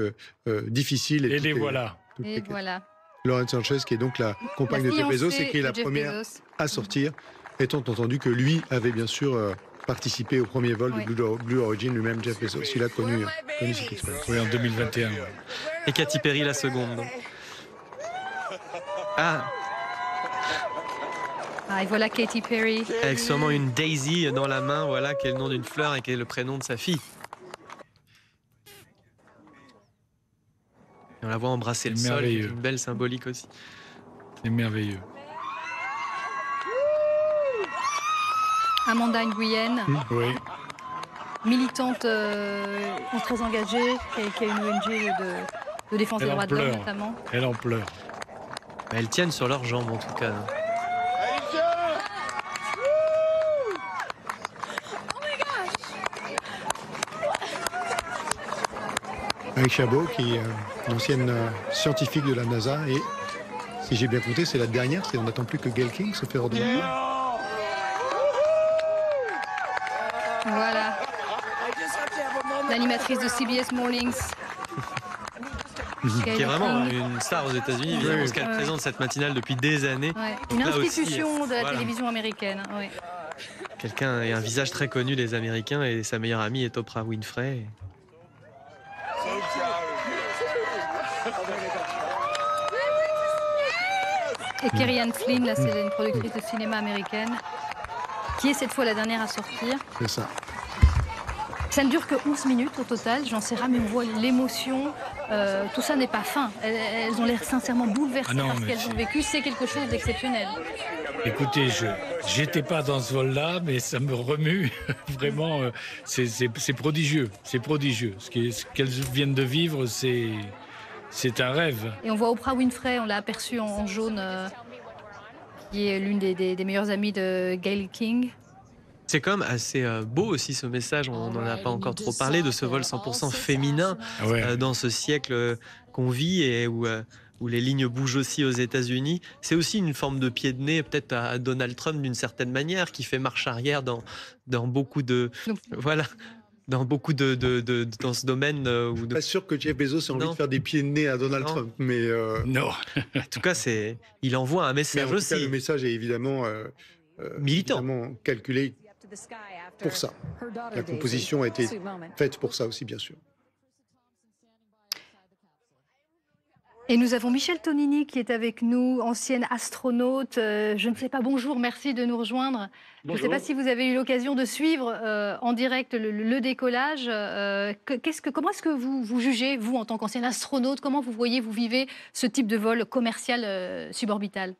D: difficile.
B: Et les voilà.
A: Et voilà.
D: Lauren Sanchez, qui est donc la compagne de Jeff Bezos et qui est la première à sortir, étant entendu que lui avait bien sûr participé au premier vol de Blue Origin, lui-même Jeff Bezos. Il a connu cette expérience.
B: Oui, en 2021.
C: Et Katy Perry la seconde. Donc.
A: Et voilà Katy Perry.
C: Avec sûrement une daisy dans la main, voilà, qui est le nom d'une fleur et qui est le prénom de sa fille. Et on la voit embrasser le sol, qui est une belle symbolique aussi.
B: C'est merveilleux.
A: Amanda Nguyen, militante très engagée, qui a une ONG de défense des droits de l'homme notamment.
B: Elle en pleure.
C: Elles tiennent sur leurs jambes en tout cas.
D: Avec Chabot, qui est une ancienne scientifique de la NASA, et si j'ai bien compté, c'est la dernière, on n'attend plus que Gayle King se fait ordonner.
A: Voilà. L'animatrice de CBS Mornings.
C: Qui est vraiment une star aux États-Unis, évidemment, parce qu'elle présente cette matinale depuis des années.
A: Une institution de la télévision américaine.
C: Quelqu'un et un visage très connu des Américains, et sa meilleure amie est Oprah Winfrey.
A: Et Kerry-Anne Flynn, là, c'est une productrice de cinéma américaine, qui est cette fois la dernière à sortir.
D: C'est ça.
A: Ça ne dure que 11 minutes au total, j'en sais rien, mais on voit l'émotion. Tout ça n'est pas fin. Elles ont l'air sincèrement bouleversées par ce qu'elles ont vécu. C'est quelque chose d'exceptionnel.
B: Écoutez, je n'étais pas dans ce vol-là, mais ça me remue. Vraiment, c'est prodigieux. C'est prodigieux. Ce qu'elles viennent de vivre, c'est un rêve.
A: Et on voit Oprah Winfrey, on l'a aperçue en jaune, qui est l'une des meilleures amies de Gayle King.
C: C'est quand même assez beau aussi ce message, on n'en a pas encore trop parlé, de ce vol 100% féminin dans ce siècle qu'on vit et où où les lignes bougent aussi aux États-Unis. C'est aussi une forme de pied de nez, peut-être à Donald Trump d'une certaine manière, qui fait marche arrière dans beaucoup de... Voilà. Dans beaucoup dans ce domaine.
D: Pas sûr que Jeff Bezos ait envie
C: Non.
D: de faire des pieds de nez à Donald Trump, mais
B: Non.
C: En tout cas, il envoie un
D: mais
C: message
D: en tout
C: aussi.
D: cas, le message est évidemment
C: Militant.
D: évidemment calculé pour ça. La composition a été faite pour ça aussi, bien sûr.
A: Et nous avons Michel Tonini qui est avec nous, ancienne astronaute. Je ne sais pas, bonjour, merci de nous rejoindre. Je ne sais pas si vous avez eu l'occasion de suivre en direct le décollage. Comment est-ce que vous jugez, vous, en tant qu'ancienne astronaute, comment vous vivez ce type de vol commercial suborbital?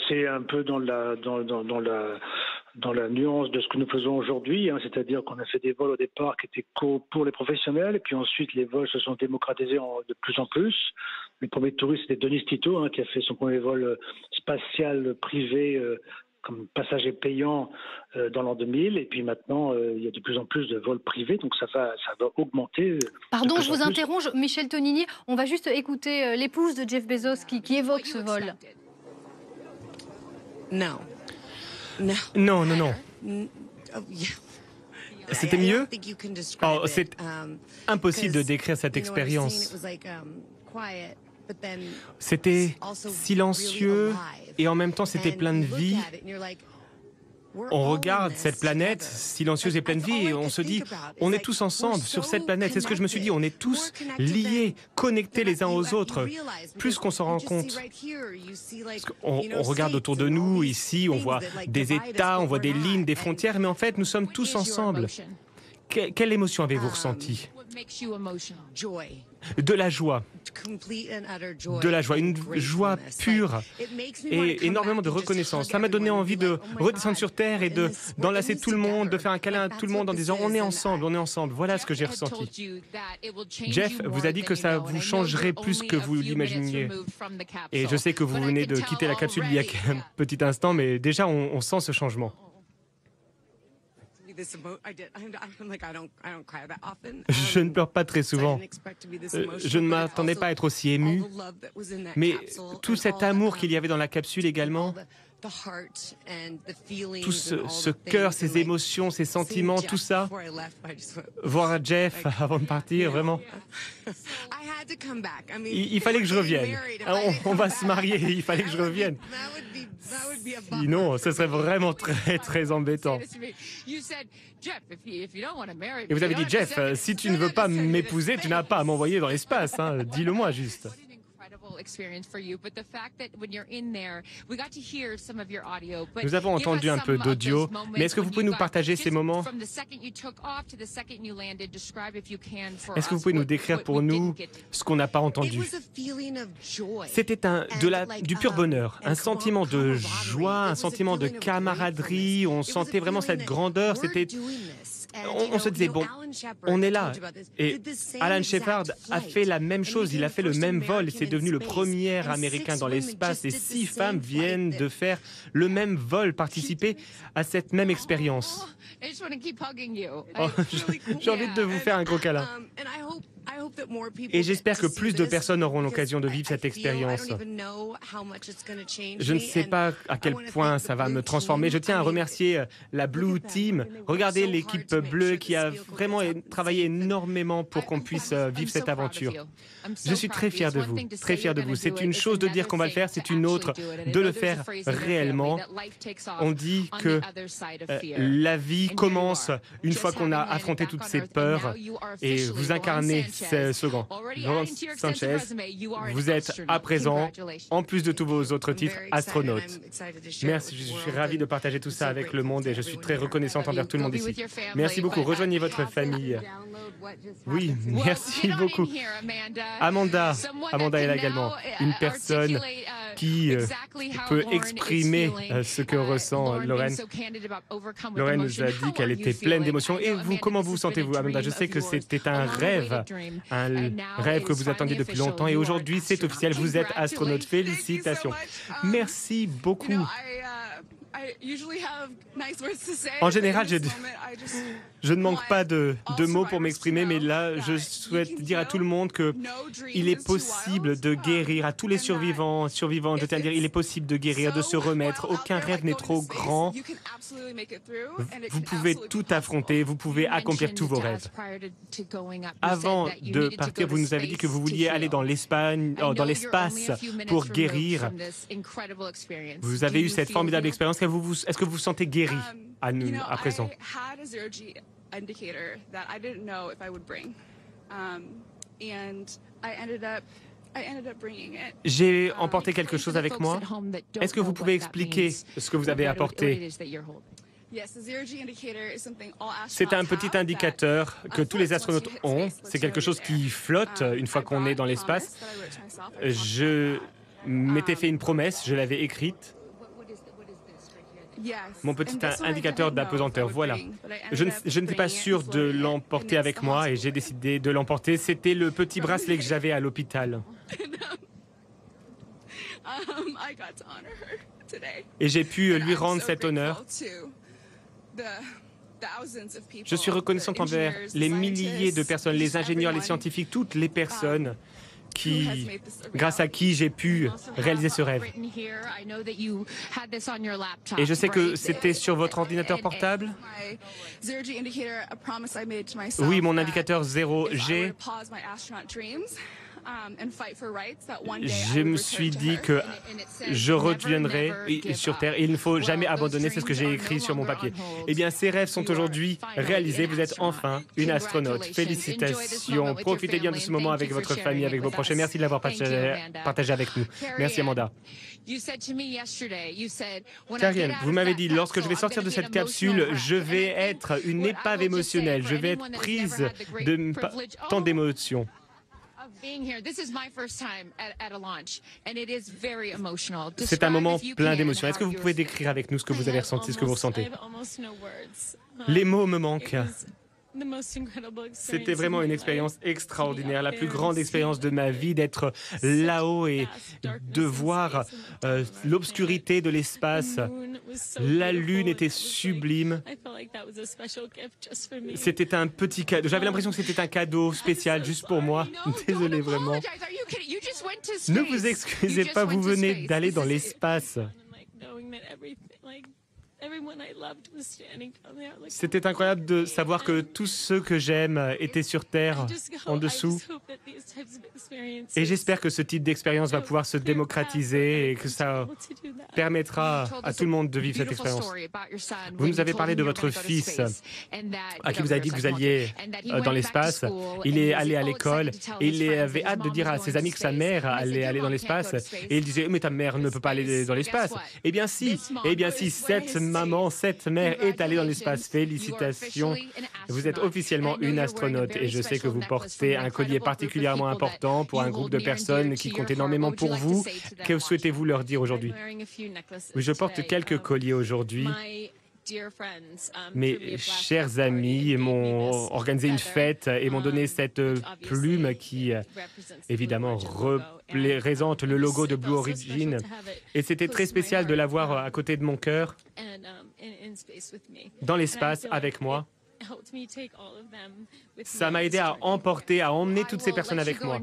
E: C'est un peu dans la nuance de ce que nous faisons aujourd'hui, c'est-à-dire qu'on a fait des vols au départ qui étaient pour les professionnels, et puis ensuite les vols se sont démocratisés de plus en plus. Le premier touriste, c'était Denis Tito, qui a fait son premier vol spatial privé comme passager payant dans l'an 2000, et puis maintenant il y a de plus en plus de vols privés, donc ça va augmenter.
A: Pardon, je vous interromps, Michel Tonini, on va juste écouter l'épouse de Jeff Bezos qui évoque ce vol.
F: Non.
G: C'était mieux? Oh, c'est impossible de décrire cette expérience. C'était silencieux et en même temps c'était plein de vie. On regarde cette planète silencieuse et pleine de vie et on se dit, on est tous ensemble sur cette planète. C'est ce que je me suis dit, on est tous liés, connectés les uns aux autres. Plus qu'on s'en rend compte. On regarde autour de nous, ici, on voit des États, on voit des lignes, des frontières, mais en fait, nous sommes tous ensemble. Quelle émotion avez-vous ressenti? De la joie. De la joie, une joie pure et énormément de reconnaissance. Ça m'a donné envie de redescendre sur Terre et d'enlacer tout le monde, de faire un câlin à tout le monde en disant on est ensemble, on est ensemble. Voilà ce que j'ai ressenti. Jeff vous a dit que ça vous changerait plus que vous l'imaginiez. Et je sais que vous venez de quitter la capsule il y a un petit instant, mais déjà on sent ce changement. Je ne pleure pas très souvent. Je ne m'attendais pas à être aussi ému. Mais tout cet amour qu'il y avait dans la capsule également, tout ce cœur, ces émotions, ces sentiments, tout ça, voir Jeff avant de partir, vraiment. Il fallait que je revienne. On va se marier, il fallait que je revienne. Sinon, ce serait vraiment très, très embêtant. Et vous avez dit, Jeff, si tu ne veux pas m'épouser, tu n'as pas à m'envoyer dans l'espace. Dis-le-moi juste. Nous avons entendu un peu d'audio, mais est-ce que vous pouvez nous partager ces moments? Est-ce que vous pouvez nous décrire pour nous ce qu'on n'a pas entendu? C'était du pur bonheur, un sentiment de joie, un sentiment de camaraderie, on sentait vraiment cette grandeur, on se disait, bon, on est là. Et Alan Shepard a fait la même chose, il a fait le même vol, c'est devenu le premier Américain dans l'espace et 6 femmes viennent de faire le même vol, participer à cette même expérience. Oh, j'ai envie de vous faire un gros câlin. Et j'espère que plus de personnes auront l'occasion de vivre cette expérience. Je ne sais pas à quel point ça va me transformer. Je tiens à remercier la Blue Team. Regardez l'équipe bleue qui a vraiment travaillé énormément pour qu'on puisse vivre cette aventure. Je suis très fier de vous, très fier de vous. C'est une chose de dire qu'on va le faire, c'est une autre de le faire réellement. On dit que la vie commence une fois qu'on a affronté toutes ces peurs et vous incarnez ce slogan. Laurence Sanchez, vous êtes à présent, en plus de tous vos autres titres, astronaute. Merci, je suis ravi de partager tout ça avec le monde et je suis très reconnaissante envers tout le monde ici. Merci beaucoup, rejoignez votre famille. Oui, merci beaucoup. Amanda est là également, une personne qui peut exprimer ce que ressent Lorraine. Lorraine nous a dit qu'elle était pleine d'émotions. Et vous, comment vous sentez-vous, Amanda? Je sais que c'était un rêve que vous attendiez depuis longtemps. Et aujourd'hui, c'est officiel, vous êtes astronaute. Félicitations. Merci beaucoup. En général, je ne manque pas de mots pour m'exprimer, mais là, je souhaite dire à tout le monde qu'il est possible de guérir, à tous les survivantes, je tiens à dire, il est possible de guérir, de se remettre. Aucun rêve n'est trop grand. Vous pouvez tout affronter, vous pouvez accomplir tous vos rêves. Avant de partir, vous nous avez dit que vous vouliez aller dans l'espace pour guérir. Vous avez eu cette formidable expérience. Est-ce que vous vous sentez guéri à présent? J'ai emporté quelque chose avec moi. Est-ce que vous pouvez expliquer ce que vous avez apporté? C'est un petit indicateur que tous les astronautes ont. C'est quelque chose qui flotte une fois qu'on est dans l'espace. Je m'étais fait une promesse, je l'avais écrite. Mon petit indicateur d'apesanteur, voilà. Je n'étais pas sûr de l'emporter avec moi et j'ai décidé de l'emporter. C'était le petit bracelet que j'avais à l'hôpital. Et j'ai pu lui rendre cet honneur. Je suis reconnaissante envers les milliers de personnes, les ingénieurs, les scientifiques, toutes les personnes grâce à qui j'ai pu réaliser ce rêve. Et je sais que c'était sur votre ordinateur portable. Oui, mon indicateur 0G. Je me suis dit que je reviendrai sur Terre et il ne faut jamais abandonner, c'est ce que j'ai écrit sur mon papier. Eh bien, ces rêves sont aujourd'hui réalisés. Vous êtes enfin une astronaute. Félicitations. Profitez bien de ce moment avec votre famille, avec vos proches. Merci de l'avoir partagé avec nous. Merci, Amanda. Karine, vous m'avez dit, lorsque je vais sortir de cette capsule, je vais être une épave émotionnelle. Je vais être prise de tant d'émotions. C'est un moment plein d'émotions. Est-ce que vous pouvez décrire avec nous ce que vous avez ressenti, ce que vous ressentez? Les mots me manquent. C'était vraiment une expérience extraordinaire, la plus grande expérience de ma vie, d'être là-haut et de voir l'obscurité de l'espace. La Lune était sublime. C'était un petit cadeau. J'avais l'impression que c'était un cadeau spécial juste pour moi. Désolé, vraiment. Ne vous excusez pas, vous venez d'aller dans l'espace. C'était incroyable de savoir que tous ceux que j'aime étaient sur Terre, en dessous. Et j'espère que ce type d'expérience va pouvoir se démocratiser et que ça permettra à tout le monde de vivre cette expérience. Vous nous avez parlé de votre fils, à qui vous avez dit que vous alliez dans l'espace. Il est allé à l'école et il avait hâte de dire à ses amis que sa mère allait aller dans l'espace. Et il disait, mais ta mère ne peut pas aller dans l'espace. Eh bien si, cette mère est allée dans l'espace. Félicitations. Vous êtes officiellement une astronaute et je sais que vous portez un collier particulièrement important pour un groupe de personnes qui comptent énormément pour vous. Que souhaitez-vous leur dire aujourd'hui? Oui, je porte quelques colliers aujourd'hui. Mes chers amis m'ont organisé une fête et m'ont donné cette plume qui, évidemment, représente le logo de Blue Origin. Et c'était très spécial de l'avoir à côté de mon cœur, dans l'espace, avec moi. Ça m'a aidé à emmener toutes ces personnes avec moi.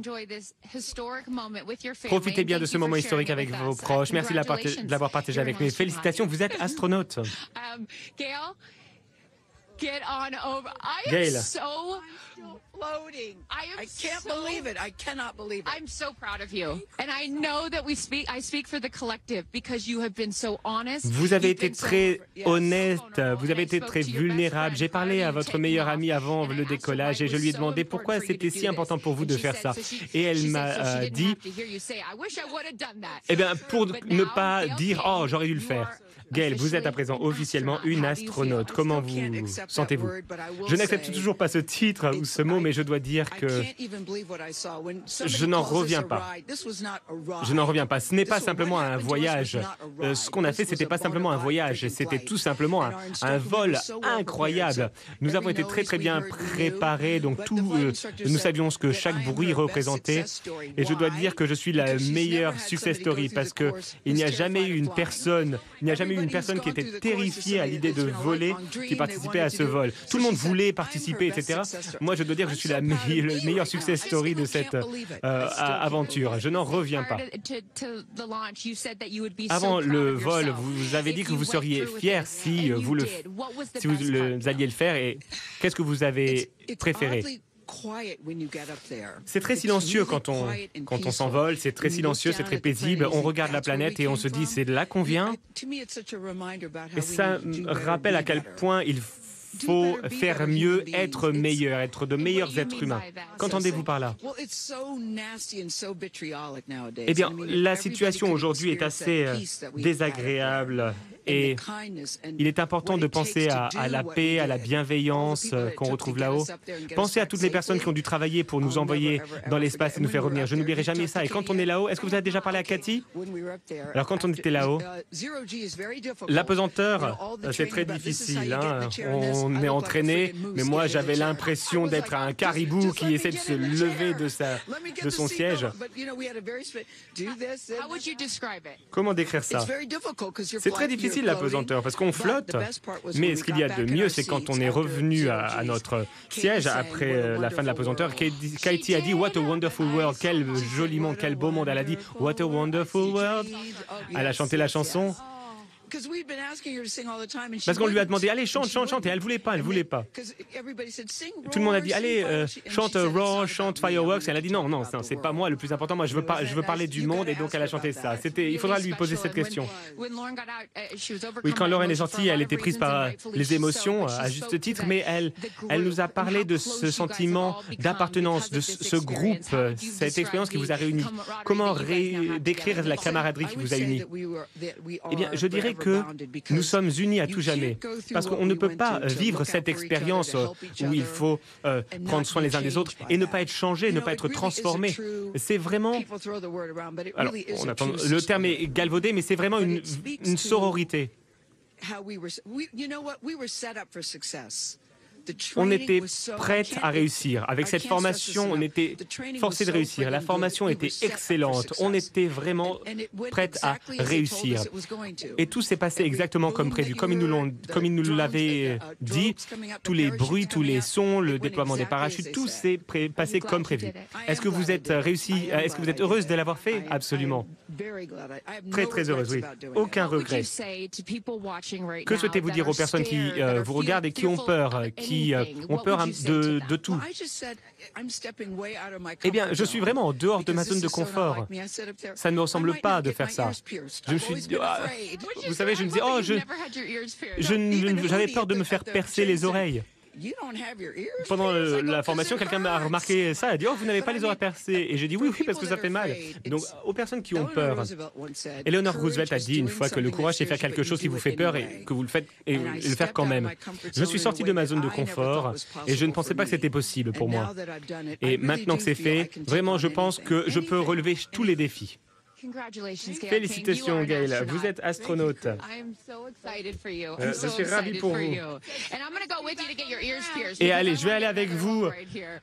G: Profitez bien de ce moment historique avec vos proches. Merci de l'avoir partagé avec nous. Félicitations, vous êtes astronaute. Gail.
F: I can't believe it. I cannot believe it. I'm so proud of you. And I know that I speak for the collective because you have been so honest.
G: Vous avez été très honnête, vous avez été très vulnérable. J'ai parlé à votre meilleure amie avant le décollage et je lui ai demandé pourquoi c'était si important pour vous de faire ça. Et elle m'a dit, eh bien, pour ne pas dire, oh, j'aurais dû le faire. Gail, vous êtes à présent officiellement une astronaute. Comment vous sentez-vous? Je n'accepte toujours pas ce titre ou ce mot, mais je dois dire que je n'en reviens pas. Je n'en reviens pas. Ce n'est pas simplement un voyage. Ce qu'on a fait, c'était pas simplement un voyage, c'était tout simplement un vol incroyable. Nous avons été très très bien préparés, donc nous savions ce que chaque bruit représentait. Et je dois dire que je suis la meilleure success story parce que il n'y a jamais eu une personne qui était terrifiée à l'idée de voler qui participait à ce vol. Tout le monde voulait participer, etc. Moi, je dois dire que je suis le meilleur success story de cette aventure. Je n'en reviens pas. Avant le vol, vous avez dit que vous seriez fier si vous alliez le faire. Et qu'est-ce que vous avez préféré? C'est très silencieux quand on s'envole, c'est très silencieux, c'est très paisible. On regarde la planète et on se dit, c'est de là qu'on vient. Et ça me rappelle à quel point il faut faire mieux, être meilleur, être de meilleurs êtres humains. Qu'entendez-vous par là? Eh bien, la situation aujourd'hui est assez désagréable et il est important de penser à la paix, à la bienveillance qu'on retrouve là-haut. Pensez à toutes les personnes qui ont dû travailler pour nous envoyer dans l'espace et nous faire revenir. Je n'oublierai jamais ça. Et quand on est là-haut, est-ce que vous avez déjà parlé à Cathy? Alors, quand on était là-haut, l'apesanteur, c'est très difficile. Hein. On est entraîné, mais moi, j'avais l'impression d'être un caribou qui essaie de se lever de son siège. Comment décrire ça? C'est très difficile, l'apesanteur, parce qu'on flotte, mais ce qu'il y a de mieux, c'est quand on est revenu à notre siège après la fin de l'apesanteur. Katie a dit « What a wonderful world ». Quel joli monde, quel beau monde. Elle a dit « What a wonderful world ». Elle a chanté la chanson. Parce qu'on lui a demandé, allez, chante, et elle voulait pas. Tout le monde a dit, allez, chante Raw, chante Fireworks, et elle a dit, non, c'est pas moi le plus important, moi je veux parler du monde, et donc elle a chanté ça. Il faudra lui poser cette question. Oui, quand Lauren est sortie, elle était prise par les émotions, à juste titre, mais elle nous a parlé de ce sentiment d'appartenance, de ce groupe, cette expérience qui vous a réunis. Comment décrire la camaraderie qui vous a unis? Eh bien, je dirais que nous sommes unis à tout jamais. Parce qu'on ne peut pas vivre cette expérience où il faut prendre soin les uns des autres et ne pas être changé, ne pas être transformé. C'est vraiment... Alors, le terme est galvaudé, mais c'est vraiment une sororité. On était prête à réussir. Avec cette formation, on était forcé de réussir. La formation était excellente. On était vraiment prête à réussir. Et tout s'est passé exactement comme prévu, comme ils nous l'avaient dit. Tous les bruits, tous les sons, le déploiement des parachutes, tout s'est passé comme prévu. Est-ce que vous êtes Est-ce que vous êtes heureuse de l'avoir fait? Absolument. Très, très heureuse, oui. Aucun regret. Que souhaitez-vous dire aux personnes qui vous regardent et qui ont peur, qui ont peur de tout? Eh bien, je suis vraiment en dehors de ma zone de confort. Ça ne me ressemble pas de faire ça. Je me suis dit, vous savez, je me dis, j'avais peur de me faire percer les oreilles. Pendant la formation, quelqu'un m'a remarqué ça, elle a dit « Oh, vous n'avez pas les oreilles percées ». Et j'ai dit « Oui, parce que ça fait mal ». Donc, aux personnes qui ont peur, Eleanor Roosevelt a dit une fois que le courage, c'est faire quelque chose qui vous fait peur et que vous le faites et le faire quand même. Je suis sorti de ma zone de confort et je ne pensais pas que c'était possible pour moi. Et maintenant que c'est fait, vraiment, je pense que je peux relever tous les défis. Félicitations, Gail. Vous êtes astronaute. Je suis ravi pour vous. Et allez, je vais aller avec vous.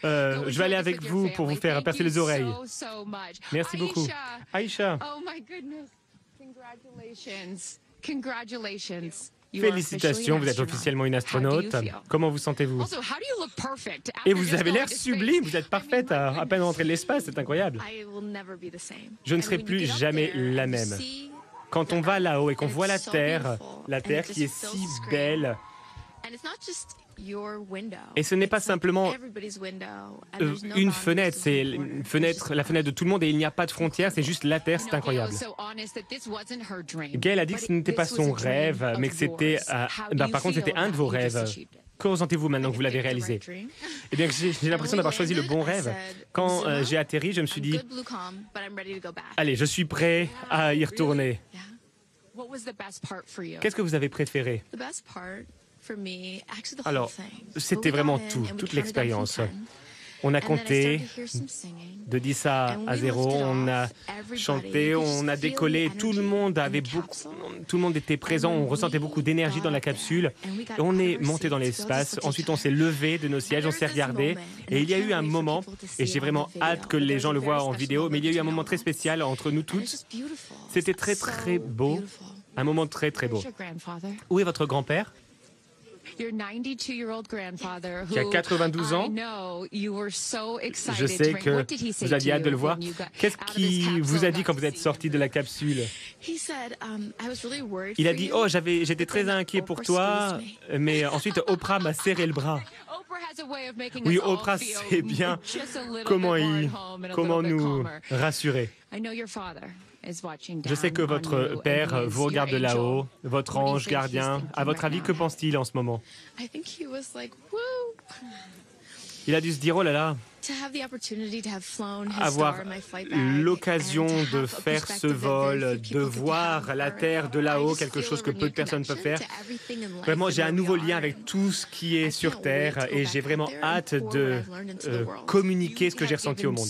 G: Je vais aller avec vous pour vous faire percer les oreilles. Merci beaucoup. Aïcha. Félicitations, vous êtes officiellement une astronaute. Comment vous sentez-vous? Et vous avez l'air sublime, vous êtes parfaite à peine rentrer de l'espace, c'est incroyable. Je ne serai plus jamais la même. Quand on va là-haut et qu'on voit la Terre qui est si belle, et ce n'est pas simplement une fenêtre, c'est la fenêtre de tout le monde et il n'y a pas de frontières, c'est juste la Terre, c'est incroyable. Gail a dit que ce n'était pas son rêve, mais que c'était, par contre, c'était un de vos rêves. Que ressentez-vous maintenant que vous l'avez réalisé? Eh bien, j'ai l'impression d'avoir choisi le bon rêve. Quand j'ai atterri, je me suis dit, allez, je suis prêt à y retourner. Qu'est-ce que vous avez préféré? Alors, c'était vraiment tout, toute l'expérience. On a compté de 10 à 0, on a chanté, on a décollé, tout le monde était présent, on ressentait beaucoup d'énergie dans la capsule. Et on est monté dans l'espace, ensuite on s'est levé de nos sièges, on s'est regardé, et il y a eu un moment, et j'ai vraiment hâte que les gens le voient en vidéo, mais il y a eu un moment très spécial entre nous toutes. C'était très très beau, un moment très très beau. Où est votre grand-père ? Qui a 92 ans. Je sais que vous aviez hâte de le voir. Qu'est-ce qu'il vous a dit quand vous êtes sorti de la capsule? Il a dit « Oh, j'étais très inquiet pour toi, mais ensuite Oprah m'a serré le bras. » Oui, Oprah sait bien comment nous rassurer. Je sais que votre père vous regarde de là-haut, votre ange gardien. À votre avis, que pense-t-il en ce moment? Il a dû se dire, oh là là, avoir l'occasion de faire ce vol, de voir la Terre de là-haut, quelque chose que peu de personnes peuvent faire. Vraiment, j'ai un nouveau lien avec tout ce qui est sur Terre et j'ai vraiment hâte de communiquer ce que j'ai ressenti au monde.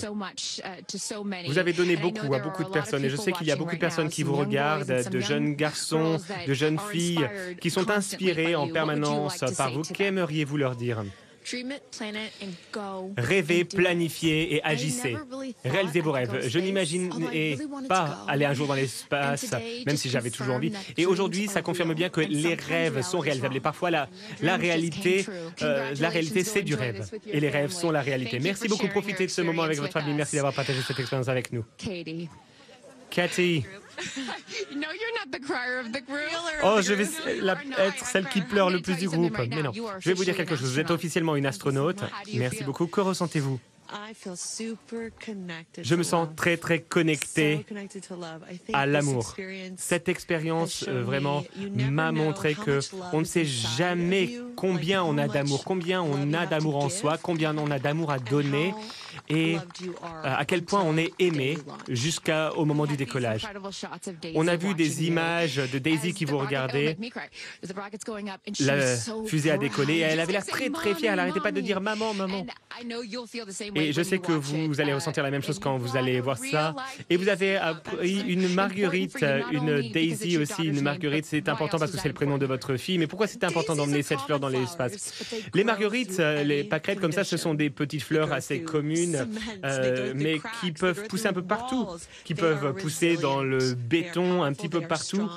G: Vous avez donné beaucoup à beaucoup de personnes et je sais qu'il y a beaucoup de personnes qui vous regardent, de jeunes garçons, de jeunes filles, qui sont inspirés en permanence par vous. Qu'aimeriez-vous leur dire ? Rêvez, planifiez et agissez. Réalisez vos rêves. Je n'imaginais pas aller un jour dans l'espace, même si j'avais toujours envie. Et aujourd'hui, ça confirme bien que les rêves sont réalisables. Et parfois, la réalité, c'est du rêve. Et les rêves sont la réalité. Merci beaucoup. Profitez de ce moment avec votre famille. Merci d'avoir partagé cette expérience avec nous. Cathy. Oh, je vais être celle qui pleure le plus du groupe. Mais non, je vais vous dire quelque chose. Vous êtes officiellement une astronaute. Merci beaucoup. Que ressentez-vous? Je me sens très, très connecté à l'amour. Cette expérience vraiment m'a montré qu'on ne sait jamais combien on a d'amour, combien on a d'amour en soi, combien on a d'amour à donner et à quel point on est aimé jusqu'au moment du décollage. On a vu des images de Daisy qui vous regardait. La fusée a décollé et elle avait l'air très, très fière. Elle n'arrêtait pas de dire « Maman, maman ». Et je sais que vous allez ressentir la même chose quand vous allez voir ça. Et vous avez appris une Marguerite, une Daisy aussi. Une Marguerite, c'est important parce que c'est le prénom de votre fille. Mais pourquoi c'est important d'emmener cette fleur dans l'espace? Les marguerites, les pâquerettes comme ça, ce sont des petites fleurs assez communes, mais qui peuvent pousser un peu partout, qui peuvent pousser dans le béton un petit peu partout.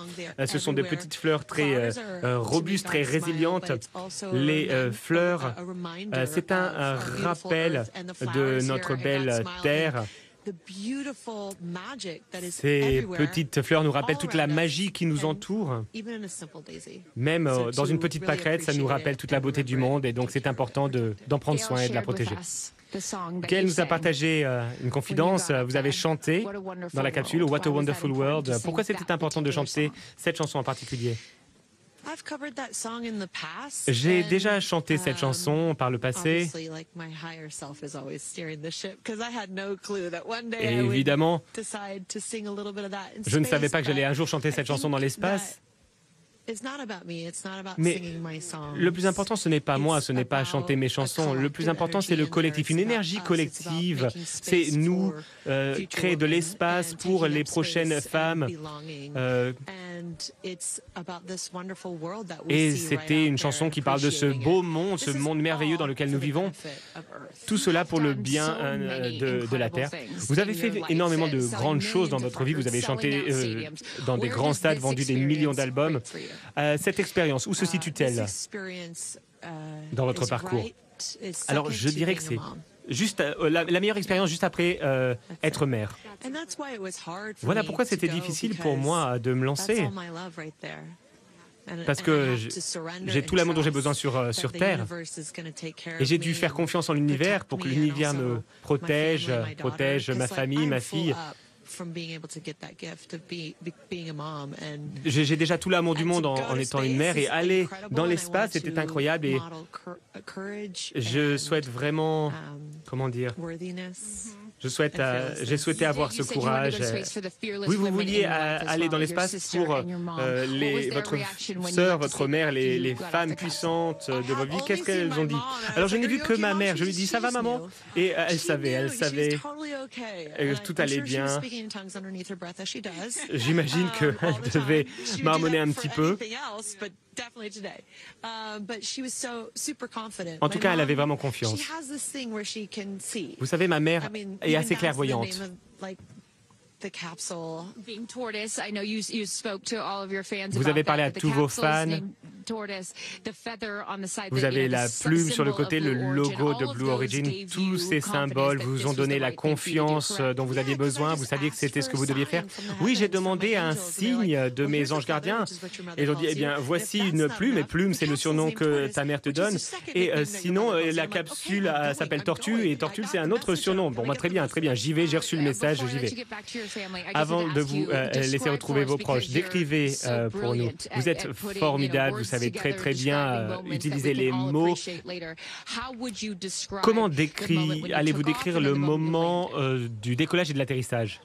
G: Ce sont des petites fleurs très robustes, très résilientes. Les fleurs, c'est un rappel de notre belle Terre. Ces petites fleurs nous rappellent toute la magie qui nous entoure. Même dans une petite pâquerette, ça nous rappelle toute la beauté du monde et donc c'est important d'en prendre soin et de la protéger. Gail nous a partagé une confidence. Vous avez chanté dans la capsule « What a Wonderful World ». Pourquoi c'était important de chanter cette chanson en particulier? J'ai déjà chanté cette chanson par le passé. Et évidemment, je ne savais pas que j'allais un jour chanter cette chanson dans l'espace. Mais le plus important, ce n'est pas moi, ce n'est pas chanter mes chansons. Le plus important, c'est le collectif, une énergie collective. C'est nous créer de l'espace pour les prochaines femmes. Et c'était une chanson qui parle de ce beau monde, ce monde merveilleux dans lequel nous vivons. Tout cela pour le bien de la Terre. Vous avez fait énormément de grandes choses dans votre vie. Vous avez chanté dans des grands stades, vendu des millions d'albums. Cette expérience, où se situe-t-elle dans votre parcours? Alors, je dirais que c'est juste la meilleure expérience juste après être mère. Voilà pourquoi c'était difficile pour moi de me lancer. Parce que j'ai tout l'amour dont j'ai besoin sur Terre. Et j'ai dû faire confiance en l'univers pour que l'univers me protège ma famille, ma fille. J'ai déjà tout l'amour du monde en étant une mère et aller dans l'espace, c'était incroyable et je souhaite vraiment, comment dire, J'ai souhaité avoir ce courage. Oui, vous vouliez aller dans l'espace pour votre sœur, votre mère, les femmes puissantes de votre vie. Qu'est-ce qu'elles ont dit? Alors, je n'ai vu que ma mère. Je lui ai dit, ça va, maman? Et elle savait. Tout allait bien. J'imagine qu'elle devait marmonner un petit peu. En tout cas, elle avait vraiment confiance. Vous savez, ma mère est assez clairvoyante. Vous avez parlé à tous vos fans. Vous avez la plume sur le côté, le logo de Blue Origin. Tous ces symboles vous ont donné la confiance dont vous aviez besoin. Vous saviez que c'était ce que vous deviez faire. Oui, j'ai demandé un signe de mes anges gardiens. Et ils ont dit, eh bien, voici une plume. Et plume, c'est le surnom que ta mère te donne. Et sinon, la capsule s'appelle Tortue. Et Tortue, c'est un autre surnom. Bon, très bien. J'y vais, j'ai reçu le message, j'y vais. Avant de vous laisser retrouver vos proches, décrivez pour nous. Vous êtes formidable, vous savez très bien utiliser les mots. Comment allez-vous décrire le moment du décollage et de l'atterrissage?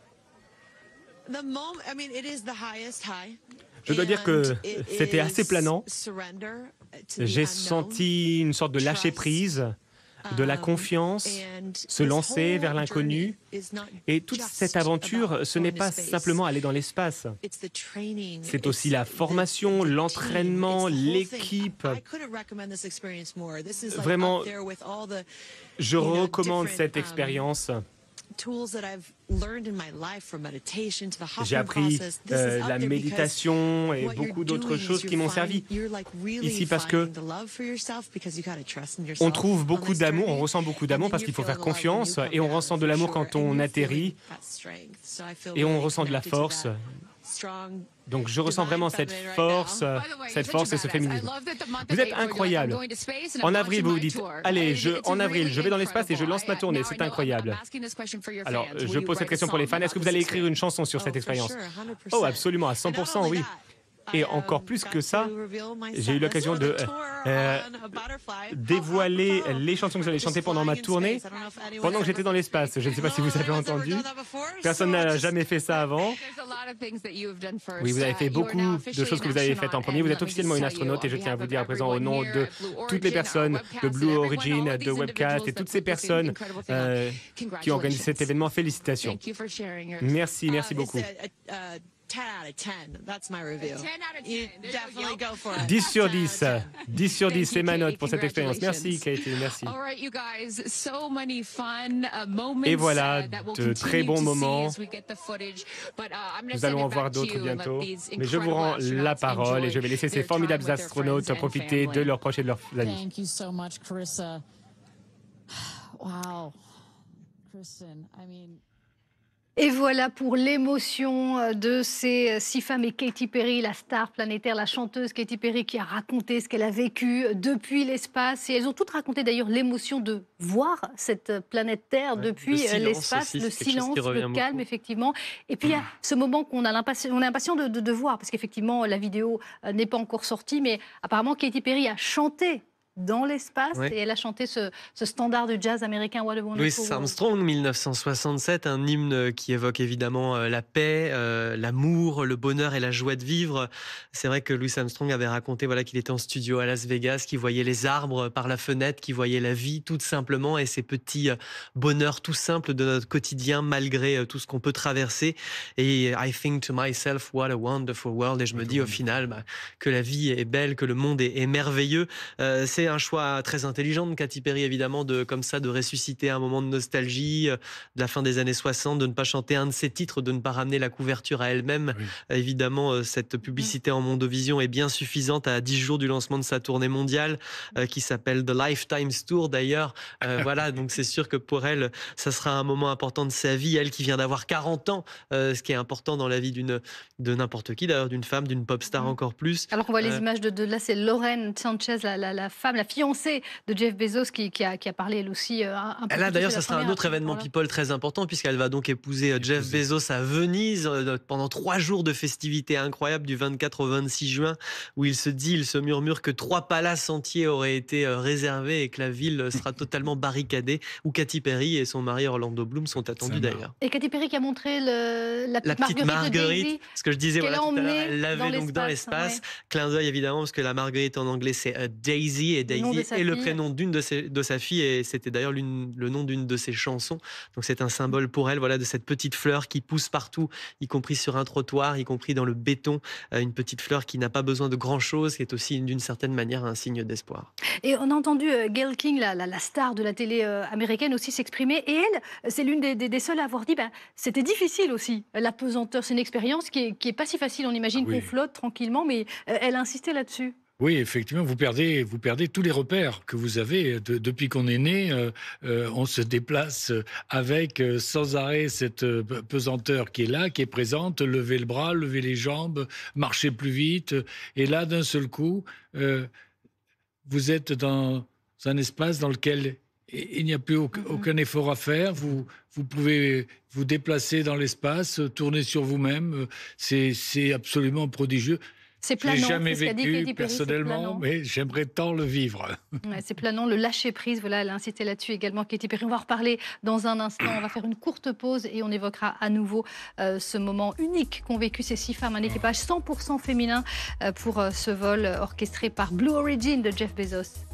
G: Je dois dire que c'était assez planant. J'ai senti une sorte de lâcher-prise, de la confiance, se lancer vers l'inconnu. Et toute cette aventure, ce n'est pas simplement aller dans l'espace. C'est aussi la formation, l'entraînement, l'équipe. Vraiment, je recommande cette expérience. J'ai appris la méditation et beaucoup d'autres choses qui m'ont servi ici parce que on trouve beaucoup d'amour, on ressent beaucoup d'amour parce qu'il faut faire confiance et on ressent de l'amour quand on atterrit et on ressent de la force. Donc je ressens vraiment cette force et ce féminisme. Vous êtes incroyable. En avril, vous vous dites, allez, en avril, je vais dans l'espace et je lance ma tournée. C'est incroyable. Alors, je pose cette question pour les fans. Est-ce que vous allez écrire une chanson sur cette expérience? Oh, absolument, à 100%, oui. Et encore plus que ça, j'ai eu l'occasion de dévoiler les chansons que j'allais chanter pendant ma tournée, pendant que j'étais dans l'espace. Je ne sais pas si vous avez entendu. Personne n'a jamais fait ça avant. Oui, vous avez fait beaucoup de choses que vous avez faites en premier. Vous êtes officiellement une astronaute et je tiens à vous dire à présent au nom de toutes les personnes de Blue Origin, de Webcast et toutes ces personnes qui ont organisé cet événement, félicitations. Merci beaucoup. 10 sur 10. 10 sur 10, c'est ma note pour cette expérience. Merci, Katie, merci. Et voilà, de très bons moments. Nous allons en voir d'autres bientôt. Mais je vous rends la parole et je vais laisser ces formidables astronautes profiter de leurs proches et de leurs amis.
H: Thank you so much, Carissa. Wow. Kristen, I mean...
A: Et voilà pour l'émotion de ces 6 femmes et Katy Perry, la star planétaire, la chanteuse Katy Perry qui a raconté ce qu'elle a vécu depuis l'espace. Et elles ont toutes raconté d'ailleurs l'émotion de voir cette planète Terre depuis l'espace, le silence, le calme, effectivement. Et puis il y a ce moment qu'on a on est impatient de voir, parce qu'effectivement la vidéo n'est pas encore sortie, mais apparemment Katy Perry a chanté dans l'espace, et elle a chanté ce standard du jazz américain What a Wonderful World.
C: Louis Armstrong, 1967, un hymne qui évoque évidemment la paix, l'amour, le bonheur et la joie de vivre. C'est vrai que Louis Armstrong avait raconté qu'il était en studio à Las Vegas, qu'il voyait les arbres par la fenêtre, qu'il voyait la vie tout simplement et ces petits bonheurs tout simples de notre quotidien malgré tout ce qu'on peut traverser. Et I think to myself, what a wonderful world. Et je me dis au final que la vie est belle, que le monde est merveilleux. C'est un choix très intelligent de Katy Perry, évidemment, de ressusciter un moment de nostalgie de la fin des années 60, de ne pas chanter un de ses titres, de ne pas ramener la couverture à elle-même. Oui. Évidemment, cette publicité en Mondovision est bien suffisante à 10 jours du lancement de sa tournée mondiale, qui s'appelle The Lifetimes Tour d'ailleurs. Voilà, donc c'est sûr que pour elle, ça sera un moment important de sa vie. Elle qui vient d'avoir 40 ans, ce qui est important dans la vie de n'importe qui, d'ailleurs, d'une femme, d'une pop star encore plus.
A: Alors qu'on voit les images de là, c'est Lauren Sanchez, la femme femme, la fiancée de Jeff Bezos, qui a parlé elle aussi un peu.
C: Là, d'ailleurs,
A: ça
C: ça sera un autre événement people très important puisqu'elle va donc épouser Jeff Bezos à Venise pendant 3 jours de festivités incroyables du 24 au 26 juin où il se murmure que 3 palaces entiers auraient été réservés et que la ville sera totalement barricadée où Katy Perry et son mari Orlando Bloom sont attendus d'ailleurs.
A: Et Katy Perry qui a montré la
C: petite Marguerite, ce que je disais voilà, tout à l'heure, elle l'avait donc dans l'espace.
A: Ouais.
C: Clin d'œil évidemment parce que la Marguerite en anglais c'est Daisy et Daisy est le prénom de sa fille et c'était d'ailleurs le nom d'une de ses chansons. Donc c'est un symbole pour elle, voilà, de cette petite fleur qui pousse partout, y compris sur un trottoir, y compris dans le béton, une petite fleur qui n'a pas besoin de grand chose, qui est aussi d'une certaine manière un signe d'espoir.
A: Et on a entendu Gayle King, la star de la télé américaine aussi s'exprimer et elle, c'est l'une des seules à avoir dit c'était difficile aussi, la pesanteur, c'est une expérience qui est pas si facile, on imagine qu'on flotte tranquillement, mais elle a insisté là-dessus.
B: Oui, effectivement, vous perdez tous les repères que vous avez. Depuis qu'on est né, on se déplace avec sans arrêt cette pesanteur qui est là, qui est présente. Lever le bras, lever les jambes, marcher plus vite. Et là, d'un seul coup, vous êtes dans un espace dans lequel il n'y a plus aucun effort à faire. Vous pouvez vous déplacer dans l'espace, tourner sur vous-même. C'est absolument prodigieux.
A: C'est planant.
B: Je l'ai jamais
A: c'est ce qu'a dit Katy
B: vécu
A: Perry,
B: personnellement, mais j'aimerais tant le vivre.
A: Ouais, c'est planant, le lâcher prise. Voilà, elle a insisté là-dessus également, Katy Perry. On va reparler dans un instant. On va faire une courte pause et on évoquera à nouveau ce moment unique qu'ont vécu ces 6 femmes, un équipage 100% féminin pour ce vol orchestré par Blue Origin de Jeff Bezos.